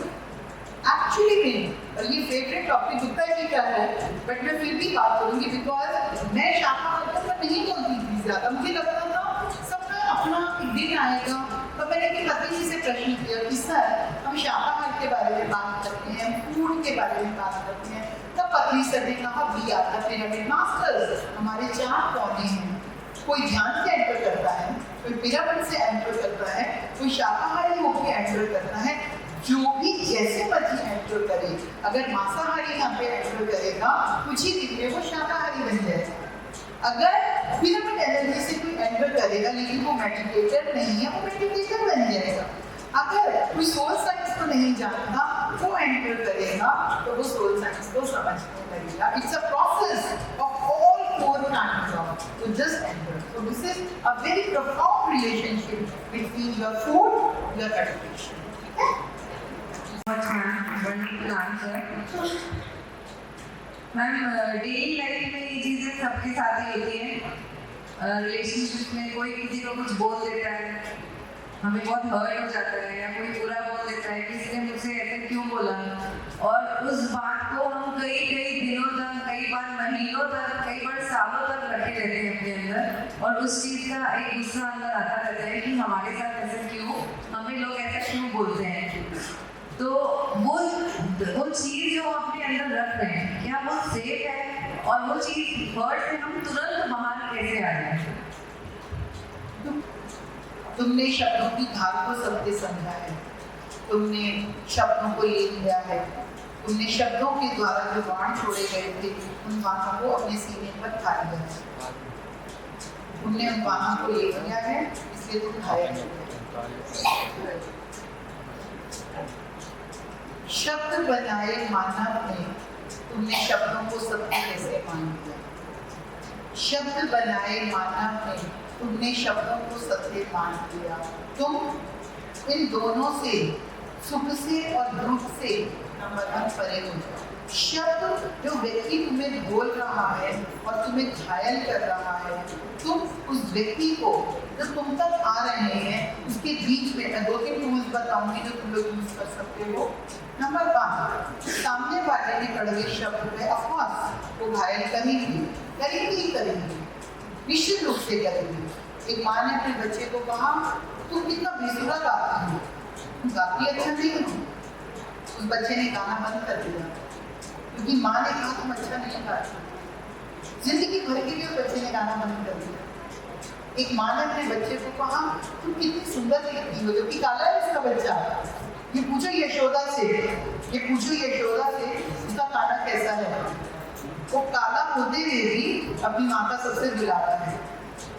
एक्चुअली में। और ये फेवरेट टॉपिक गुप्ता जी का है, बट मैं फिर भी बात करूंगी बिकॉज मैं शाकाहार पर नहीं बोलती थी ज्यादा। मुझे लगता था सबका अपना एक दिन आएगा। तो मैंने अपनी पत्नी जी से प्रश्न किया कि सर हम शाकाहार के बारे में बात करते हैं, फूड के बारे में बात करते हैं। तब पत्नी सर ने कहा we are the pyramid masters, हमारे 4 पौधे हैं। कोई ध्यान से एंटर करता है, कोई पिरामिड से एंटर करता है, कोई शाकाहारी होकर एंटर करता है। जो भी जैसे मर्जी एंटर करे, अगर मांसाहारी यहाँ पे एंटर करेगा कुछ ही दिन में वो शाकाहारी बन जाएगा। अगर पिरामिड एनर्जी से कोई एंटर करेगा लेकिन वो मेडिटेटर नहीं है, वो मेडिटेटर बन जाएगा। अगर कोई सोल साइंस को नहीं जानता वो एंटर करेगा तो वो सोल साइंस को समझने लगेगा। It's a process of all 4 kinds to just enter. So this is a very profound relationship between your food, your meditation. Okay? Wonderful answer. Ma'am daily life में ये चीज़ें सबके साथ ही होती हैं। रिलेशनशिप में कोई किसी को कुछ बोल देता है, हमें बहुत हर्ट हो जाता है, या कोई बुरा बोल देता है, किसी ने मुझसे ऐसे क्यों बोला, और उस बात को हम कई दिनों तक, कई बार महीनों तक, कई बार सालों तक रखे रहते हैं अपने अंदर, और उस चीज़ का एक गुस्सा अंदर आता रहता है कि हमारे साथ ऐसे क्यों, हमें लोग ऐसा क्यों बोलते हैं। तो वो चीज़ जो अपने अंदर रख रहे हैं, क्या वो सेफ है, और वो चीज़ वर्ड से हम तुरंत बाहर कैसे आ जाए? तुमने शब्दों की धार को सबके समझा है, तुमने शब्दों को ले लिया है, तुमने शब्दों के द्वारा जो बाण छोड़े गए थे उन बाणों को अपने सीने पर खा लिया है। तुमने उन बाणों को ले लिया है, इसलिए तुम घायल हो गए। शब्द बनाए मानव ने, तुमने शब्दों को सत्य कैसे मान लिया? शब्द बनाए मानव ने, तुमने शब्दों को सत्य मान लिया। तुम इन दोनों से, सुख से और दुख से नंबर 1 परे हो जाओ। शब्द जो व्यक्ति तुम्हें बोल रहा है और तुम्हें घायल कर रहा है, तुम उस व्यक्ति को जो तुम तक आ रहे हैं उसके बीच में मैं 2-3 टूल्स बताऊंगी जो तुम लोग यूज कर सकते हो। नंबर 1, सामने वाले ने कड़वे शब्द में ऑफकोर्स वो घायल करेंगी, निश्चित रूप से करेंगी। एक माँ ने अपने बच्चे को कहा तुम कितना बेसुरा गाती हो, गाती अच्छा नहीं हो। उस बच्चे ने गाना बंद कर दिया क्योंकि माँ ने कहा तुम अच्छा नहीं गाती। जिंदगी भर के लिए उस बच्चे ने गाना बंद कर दिया। एक माँ ने अपने बच्चे को कहा तुम कितनी सुंदर दिखती हो, जबकि काला है उसका बच्चा। ये पूछो यशोदा से उसका काला कैसा है। वो काला होते हुए भी अपनी माँ का सबसे दुलारा है।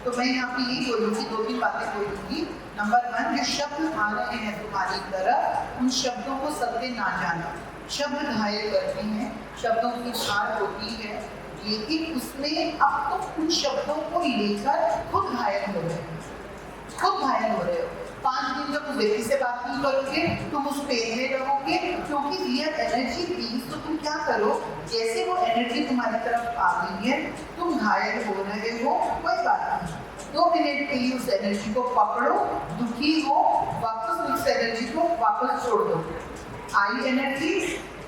तो मैं यहाँ पे यही बोलूँगी, 2-3 बातें बोलूँगी। नंबर 1, जो शब्द आ रहे हैं तुम्हारी तरफ, उन शब्दों को सत्य ना जाना। शब्द घायल करते हैं, शब्दों की धार होती है, लेकिन उसमें अब तुम उन शब्दों को लेकर खुद घायल हो रहे हो। 5 दिन तक उस व्यक्ति से बात नहीं करोगे, तुम उस पेन में रहोगे, क्योंकि रियल एनर्जी थी। तो तुम क्या करो, जैसे वो एनर्जी तुम्हारी तरफ आ गई है, तुम घायल हो रहे हो, कोई बात नहीं, 2 मिनट के लिए उस एनर्जी को पकड़ो। दुखी हो, वापस उस एनर्जी को वापस छोड़ दो। आई एनर्जी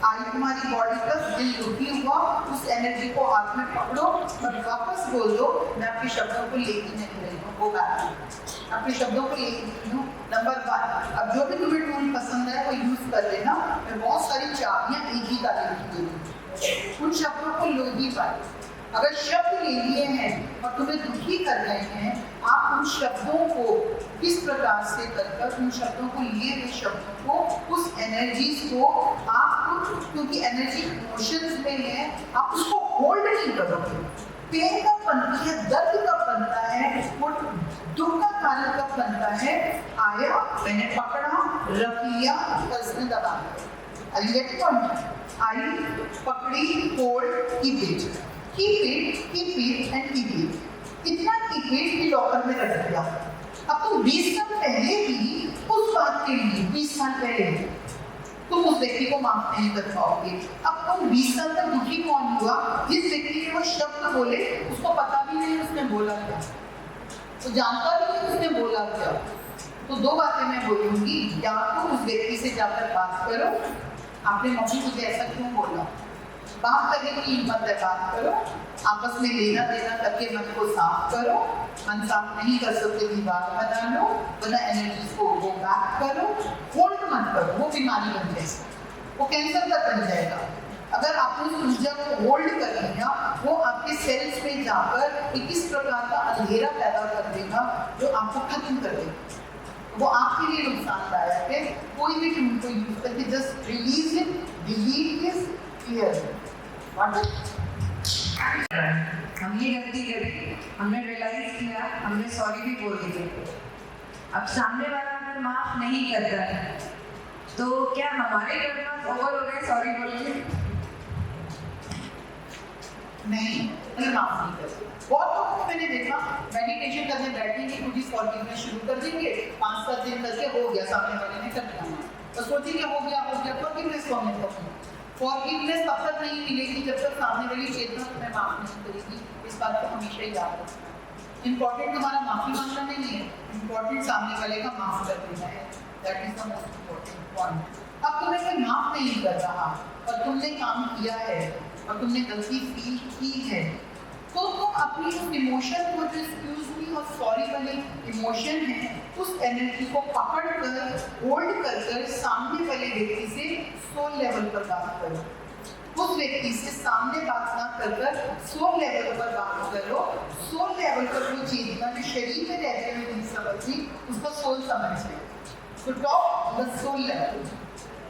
आई तुम्हारी बॉडी तक, दिल दुखी हुआ, उस एनर्जी को हाथ में पकड़ो और वापस बोल दो मैं आपके शब्दों को लेके नहीं रही हूँ, वो बात अपने शब्दों को लेके नहीं हूँ। नंबर 1, अब जो भी तुम्हें टूल पसंद है वो यूज कर लेना। मैं बहुत सारी चाबियाँ एक ही डाली हुई, उन शब्दों को लो ही पाए। अगर शब्द ले लिए हैं और तुम्हें दुखी कर रहे हैं, आप उन शब्दों को किस प्रकार से कर उन शब्दों को लिए हुए शब्दों को, उस एनर्जीज को आप, क्योंकि एनर्जी इमोशंस में है, आप उसको होल्ड नहीं करोगे। पेन कब बनती है, दर्द कब बनता है, वो दुख का कारण कब बनता है, आया मैंने पकड़ा, रख लिया और इसने दबा दिया। आई पकड़ी, hold, keep it and keep it. इतना कीप इट कि लॉकर में रख दिया। अब तुम 20 साल पहले भी उस बात के लिए, 20 साल पहले तुम उस व्यक्ति को माफ नहीं कर पाओगे। अब तुम 20 साल तक दुखी कौन हुआ, जिस व्यक्ति ने वो शब्द बोले, उसको पता भी नहीं उसने बोला क्या, तो जानता भी नहीं उसने बोला क्या। तो 2 बातें मैं बोलूंगी, या तो उस व्यक्ति से जाकर बात करो, आपने मम्मी मुझे ऐसा क्यों बोला, बात करने की हिम्मत है, बात करो, आपस में लेना देना करके मन को साफ करो। मन साफ नहीं कर सकते, दीवार बना लो, वरना एनर्जी को वो बैक करो, होल्ड मत करो, वो बीमारी बन जाएगी, वो कैंसर तक बन जाएगा। अगर आपने उस ऊर्जा को होल्ड कर लिया, वो आपके सेल्स में जाकर एक इस प्रकार का अंधेरा पैदा कर देगा जो आपको खत्म कर देगा। वो आपके लिए नुकसानदायक है। कोई भी टूल को यूज करके just release it, delete this, clear. हमने गलती करी, हमने रियलाइज किया, हमने सॉरी भी बोल दिया। अब सामने वाला अगर माफ नहीं करता है तो क्या हमारे कर्म ओवर हो गए सॉरी बोल के? नहीं माफ नहीं करते। बहुत लोगों को मैंने देखा मेडिटेशन करने बैठेंगे, खुद ही फॉरगिवनेस शुरू कर देंगे, 5-7 दिन करके हो गया, सामने वाले ने कर दिया, तो सोचेंगे हो गया, फॉरगिवनेस कौन है? फॉरगिवनेस तब तक नहीं मिलेगी जब तक सामने वाली चेतना तुम्हें माफ नहीं करेगी। इस बात को हमेशा ही याद रखना। इम्पोर्टेंट तुम्हारा माफी मांगना नहीं है, इम्पोर्टेंट सामने वाले का माफ कर देना है। That is the most important point. अब तुम्हें कोई माफ नहीं कर रहा और तुमने काम किया है और तुमने गलती फील की है, तो तुम अपनी उस इमोशन को, जो एक्सक्यूज मी और सॉरी वाली इमोशन है, उस एनर्जी को पकड़ कर, होल्ड कर सामने वाले व्यक्ति से सोल लेवल पर बात करो। उस व्यक्ति से सामने बात ना कर सोल लेवल पर बात करो। सोल लेवल पर वो चेतना जो शरीर में रहते हुए नहीं समझती, उसका सोल समझते। तो टॉक द सोल लेवल।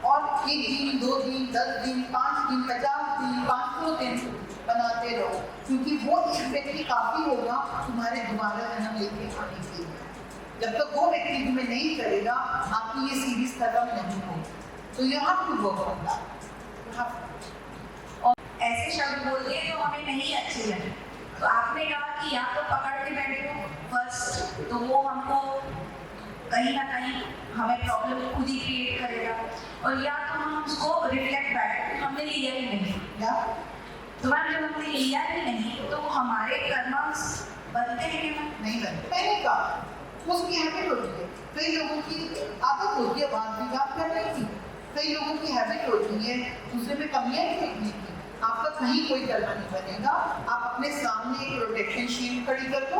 और 1 दिन, 2 दिन, 10 दिन, 5 दिन, 50 दिन, 500 दिन बनाते रहो, क्योंकि वो एक व्यक्ति काफी होगा तुम्हारे दोबारा जन्म लेके आने के लिए। जब तक वो व्यक्ति तुम्हें नहीं करेगा आपकी ये सीरीज खत्म नहीं होगी। तो you have to work on that. ऐसे शब्द बोल दिए जो हमें नहीं अच्छे लगे, तो आपने कहा कि या तो पकड़ के बैठो फर्स्ट, तो वो हमको कहीं ना कहीं हमें प्रॉब्लम खुद ही क्रिएट करेगा, और या तो हम उसको रिफ्लेक्ट बैठ हमने लिया ही नहीं, या तो मैम जब हमने लिया ही नहीं तो हमारे कर्म बनते हैं कि नहीं बनते। मैंने कहा उसकी हैबिट होती है, कई लोगों की आदत होती है बात विवाद करने की, कई लोगों की हैबिट होती है दूसरे में कमियां देखने की। आपका कहीं कोई कर्म नहीं बनेगा। आप अपने सामने एक प्रोटेक्शन शील्ड खड़ी कर दो,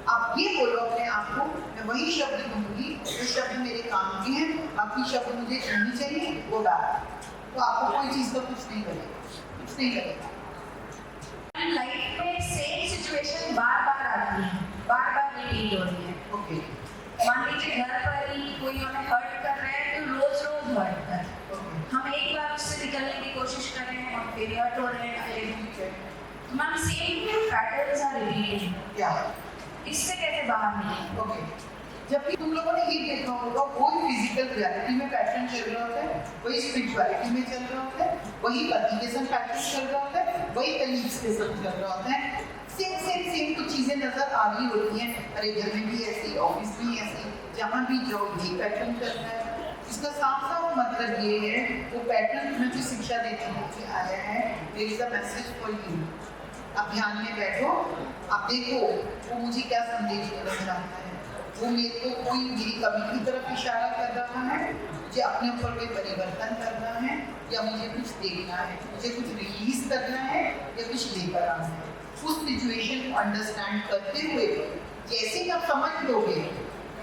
आप ये बोलो अपने आप को मैं वही शब्द दूंगी जो शब्द मेरे काम के हैं, बाकी शब्द मुझे नहीं चाहिए वो डाल, तो आपको कोई चीज़ का कुछ नहीं लगेगा, कुछ नहीं लगेगा। लाइफ में सेम सिचुएशन बार बार आती है, बार बार रिपीट हो रही है। ओके मान लीजिए घर पर ही कोई हमें हर्ट कर रहा है तो रोज रोज हर्ट कर रहा है, हम एक बार उससे निकलने की कोशिश कर रहे हैं और फिर हर्ट हो रहे हैं, तो ma'am same patterns are repeating. क्या इससे कैसे बाहर निकलें? ओके जबकि तुम लोगों ने ये देखा होगा वही फिजिकल रियलिटी में पैटर्न चल रहा होता है, वही स्पिरिचुअलिटी में चल रहा होता है, वही पति के साथ पैटर्न चल रहा होता है, वही कलीग्स के साथ चल रहा होता है। सेम कुछ चीजें नजर आ रही होती हैं। अरे घर में भी ऐसी, ऑफिस भी ऐसी, जहाँ भी जाओ ये पैटर्न चल रहा है। इसका साफ साफ मतलब ये है वो पैटर्न में जो शिक्षा देते हुए आया है, there is a message for you. आप ध्यान में बैठो, आप देखो वो मुझे क्या संदेश देना चाहता है, वो मेरे को कोई मेरी कमी की तरफ इशारा कर रहा है, मुझे अपने ऊपर कोई परिवर्तन करना है, या मुझे कुछ देखना है, मुझे कुछ रिलीज करना है, या कुछ लेकर आना है। उस सिचुएशन को अंडरस्टैंड करते हुए जैसे ही आप समझ लोगे,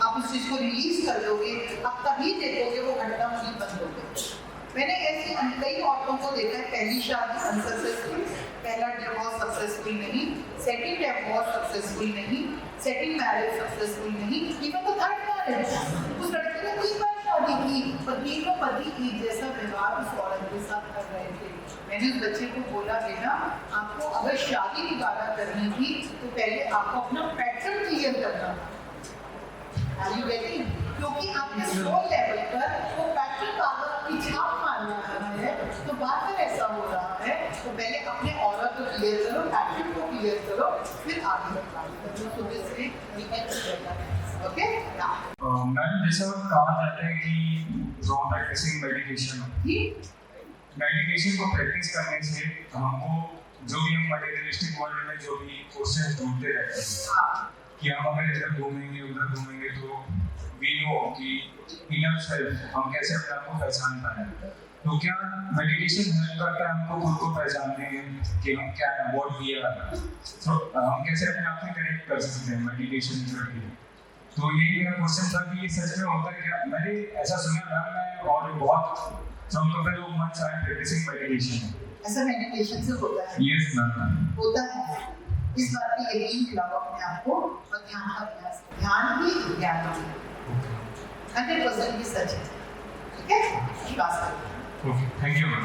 आप उस चीज़ को रिलीज कर दोगे, आप तभी देखोगे वो घटना होनी बंद हो गई। मैंने ऐसी कई औरतों को देखा है, पहली शादी अनसक्सेसफुल, पहला डिवोर्स सक्सेसफुल नहीं, सेकंड डिवोर्स सक्सेसफुल नहीं, सेकंड मैरिज सक्सेसफुल नहीं, इवन तो थर्ड मैरिज। उस लड़की ने 3 बार शादी की और तीनों पति एक जैसा व्यवहार उस औरत के साथ कर रहे थे। मैंने उस बच्चे को बोला बेटा आपको अगर शादी दोबारा करनी थी तो पहले आपको अपना पैटर्न क्लियर करना था। Are you getting? क्योंकि आपके सोल लेवल पर वो पैटर्न का अगर आपकी छाप मार रहा है तो बार बार ऐसा हो रहा है, तो पहले अपने ऑरा को क्लियर करो, पैटर्न को क्लियर करो, फिर आगे बढ़ो। तो this way we can do okay. Ma'am जैसा कहा जाता है कि फ्रॉम प्रैक्टिसिंग मेडिटेशन को प्रैक्टिस करने से हमको जो भी हम मटेरियलिस्टिक वर्ल्ड में जो भी क्वेश्चन ढूंढते रहते हैं कि हम अगर इधर घूमेंगे उधर घूमेंगे तो वी नो कि इनर सेल्फ हम कैसे अपने आप को पहचान पाए, तो क्या मेडिटेशन हेल्प करता है हमको खुद को पहचानने में कि हम क्या है, व्हाट वी आर, तो हम कैसे अपने आप से कनेक्ट कर सकते हैं मेडिटेशन करके? तो यही मेरा क्वेश्चन था कि ये सच में होता है क्या? मैंने ऐसा सुना था, मैं और बहुत some of the months I am practicing meditation. ऐसा मेडिटेशन से होता है? Yes ma'am. होता है। इस बात पे यकीन दिलाओ अपने आप को और ध्यान का अभ्यास। ध्यान भी ज्ञान भी 100% भी सच है। ठीक है? विश्वास करो। Okay, thank you ma'am.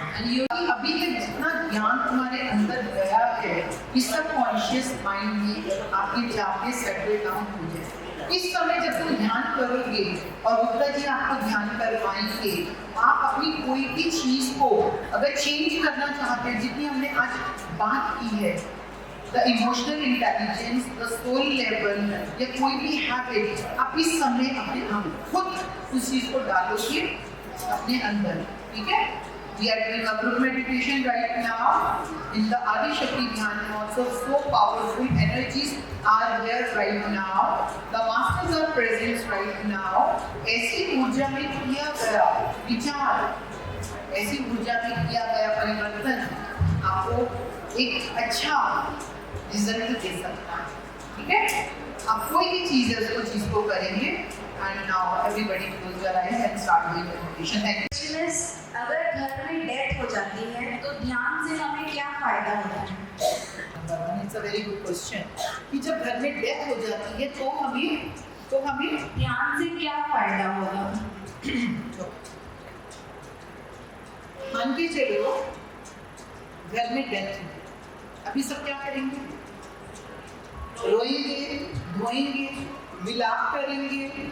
अभी तक जितना ज्ञान तुम्हारे अंदर गया है, इस सबकॉन्शियस माइंड में आपके जाके सेटल डाउन हो जाए। इस समय जब तुम ध्यान करोगे और गुप्ता जी आपको ध्यान करवाएंगे, आप अपनी कोई भी चीज को अगर चेंज करना चाहते हैं, जितनी हमने आज बात की है, the emotional intelligence, the soul level या कोई भी हैबिट, आप इस समय अपने आप खुद उस चीज को डालोगे अपने अंदर। ठीक है? We are doing a group meditation right now. In the Adi Shakti Dhyan also, so powerful energies are there right now. The masters are present right now. ऐसी ऊर्जा में किया गया विचार, ऐसी ऊर्जा में किया गया परिवर्तन आपको एक अच्छा रिजल्ट दे सकता है। ठीक है? आप कोई भी चीज़ है उसको चीज़ को करेंगे। And now everybody close your eyes and start doing meditation. Thank you. अगर घर में डेथ हो जाती है तो ध्यान से हमें क्या फायदा होता है? It's a very good question. कि जब घर में डेथ हो जाती है तो हमें ध्यान से क्या फायदा होगा? मान के चलो घर में डेथ है, अभी सब क्या करेंगे? रोएंगे, धोएंगे, विलाप करेंगे,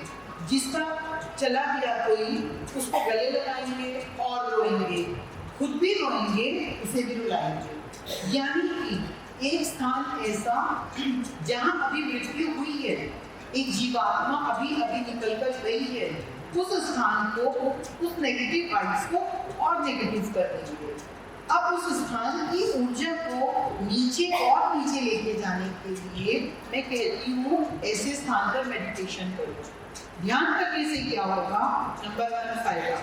जिसका चला गया कोई उसको गले लगाएंगे और रोएंगे, खुद भी रोएंगे, उसे भी रुलाएंगे। यानी कि एक स्थान ऐसा जहाँ अभी मृत्यु हुई है, एक जीवात्मा अभी अभी निकल कर गई है, उस स्थान को, उस नेगेटिव वाइब्स को और नेगेटिव कर देंगे। अब उस स्थान की ऊर्जा को नीचे और नीचे लेके जाने के लिए मैं कहती हूँ ऐसे स्थान पर मेडिटेशन करो। ध्यान करने से क्या होगा? नंबर 1 फायदा,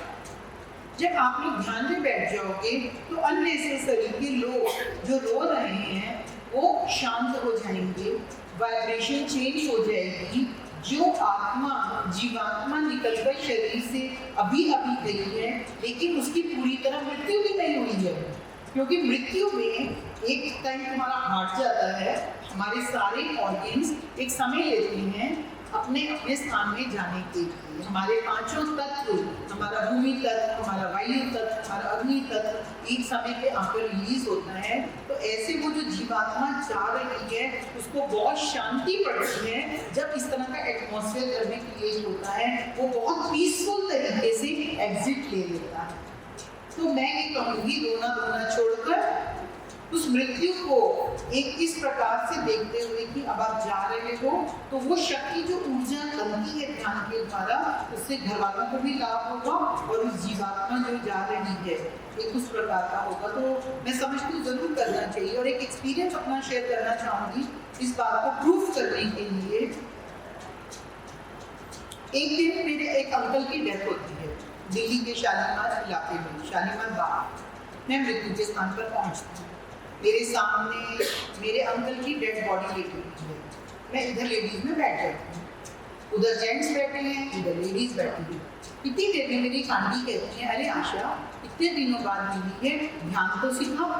जब आप लोग ध्यान में बैठ जाओगे तो अननेसेसरी के लोग जो रो रहे हैं वो शांत हो जाएंगे, वाइब्रेशन चेंज हो जाएगी। जो आत्मा, जीवात्मा निकलकर शरीर से अभी अभी गई है, लेकिन उसकी पूरी तरह मृत्यु भी नहीं हुई है, क्योंकि मृत्यु में एक टाइम तुम्हारा हार्ट जाता है, हमारे सारे ऑर्गन्स एक समय लेते हैं अपने अपने स्थान में जाने के लिए। हमारे पांचों तत्व, हमारा भूमि तत्व, हमारा वायु तत्व, हमारा अग्नि तत्व एक समय पे आकर रिलीज होता है। तो ऐसे वो जो जीवात्मा जा रही है उसको बहुत शांति पड़ती है जब इस तरह का एटमॉस्फेयर करने क्रिएट होता है, वो बहुत पीसफुल तरीके से एग्जिट ले लेता है। तो मैं ये कहूँगी, रोना धोना छोड़कर उस मृत्यु को एक इस प्रकार से देखते हुए कि अब आप जा रहे हो, तो वो शक्ति जो ऊर्जा बनती है ध्यान के द्वारा, उससे घर वालों को भी लाभ होगा और उस जीवात्मा जो जा रही है एक उस प्रकार का होगा। तो मैं समझती हूँ जरूर करना चाहिए। और एक एक्सपीरियंस अपना शेयर करना चाहूँगी इस बात को प्रूफ करने के लिए। एक दिन मेरे एक अंकल की डेथ होती है दिल्ली के शालीमार इलाके में, शालीमार बाग। मैं मृत्यु के स्थान पर पहुँचती हूँ, मेरे सामने मेरे अंकल की डेड बॉडी लेटी हुई है। मैं इधर लेडीज में बैठ जाती हूँ, उधर जेंट्स बैठे हैं, इधर लेडीज बैठी हुई। इतनी देर में मेरी आंटी कहती है, अरे आशा, इतने दिनों बाद मिली है, ध्यान तो सिखाओ।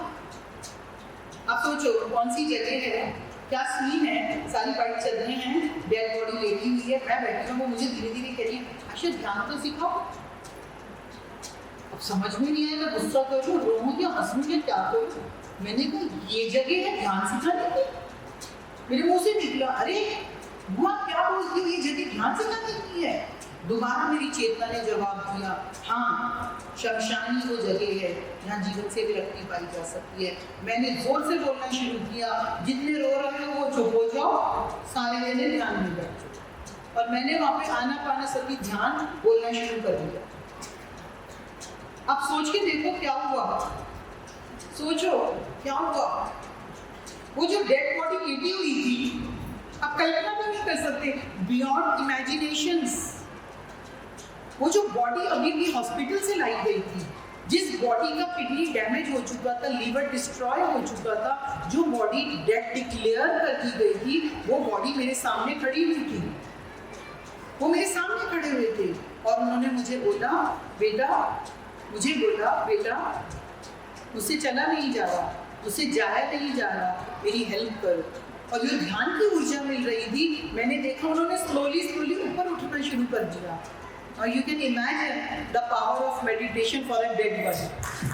अब सोचो कौन सी जगह है, क्या सीन है, सारी वाइट चादरें हैं, डेड बॉडी लेटी हुई है, मैं बैठी हूँ। वो मुझे धीरे धीरे कह रही है, आशा ध्यान तो सिखाओ। अब समझ में नहीं आया, मैं गुस्सा करूँ, रोऊँ या हंसूँ या क्या करूँ। मैंने कहा ये जगह है ध्यान सिखाने की? मेरे मुंह से निकला, अरे बुआ क्या बोलती हो, ये जगह ध्यान सिखाने की है? दोबारा मेरी चेतना ने जवाब दिया, हाँ, शमशान ही वो जगह है जहाँ जीवन से विरक्ति पाई जा सकती है। मैंने जोर से बोलना शुरू किया, जितने रो रहे हो वो चुप हो जाओ, सारे जने ध्यान में बैठो। और मैंने वहाँ पे आना पाना सभी ध्यान बोलना शुरू कर दिया। अब सोच के देखो क्या हुआ, सोचो क्या हुआ। वो जो डेड बॉडी लेटी हुई थी, अब कल्पना भी नहीं कर सकते, बियॉन्ड इमेजिनेशंस। वो जो बॉडी अभी भी हॉस्पिटल से लाई गई थी, जिस बॉडी का किडनी डैमेज हो चुका था, लीवर डिस्ट्रॉय हो चुका था, जो बॉडी डेड डिक्लेयर कर दी गई थी, वो बॉडी मेरे सामने खड़ी हुई थी। वो मेरे सामने खड़े हुए थे और उन्होंने मुझे बोला, बेटा मुझसे चला नहीं जा रहा, मुझसे जाया नहीं जा रहा, मेरी हेल्प करो। और जो ध्यान की ऊर्जा मिल रही थी, मैंने देखा उन्होंने स्लोली ऊपर उठना शुरू कर दिया। और you can imagine the power of meditation for a dead body.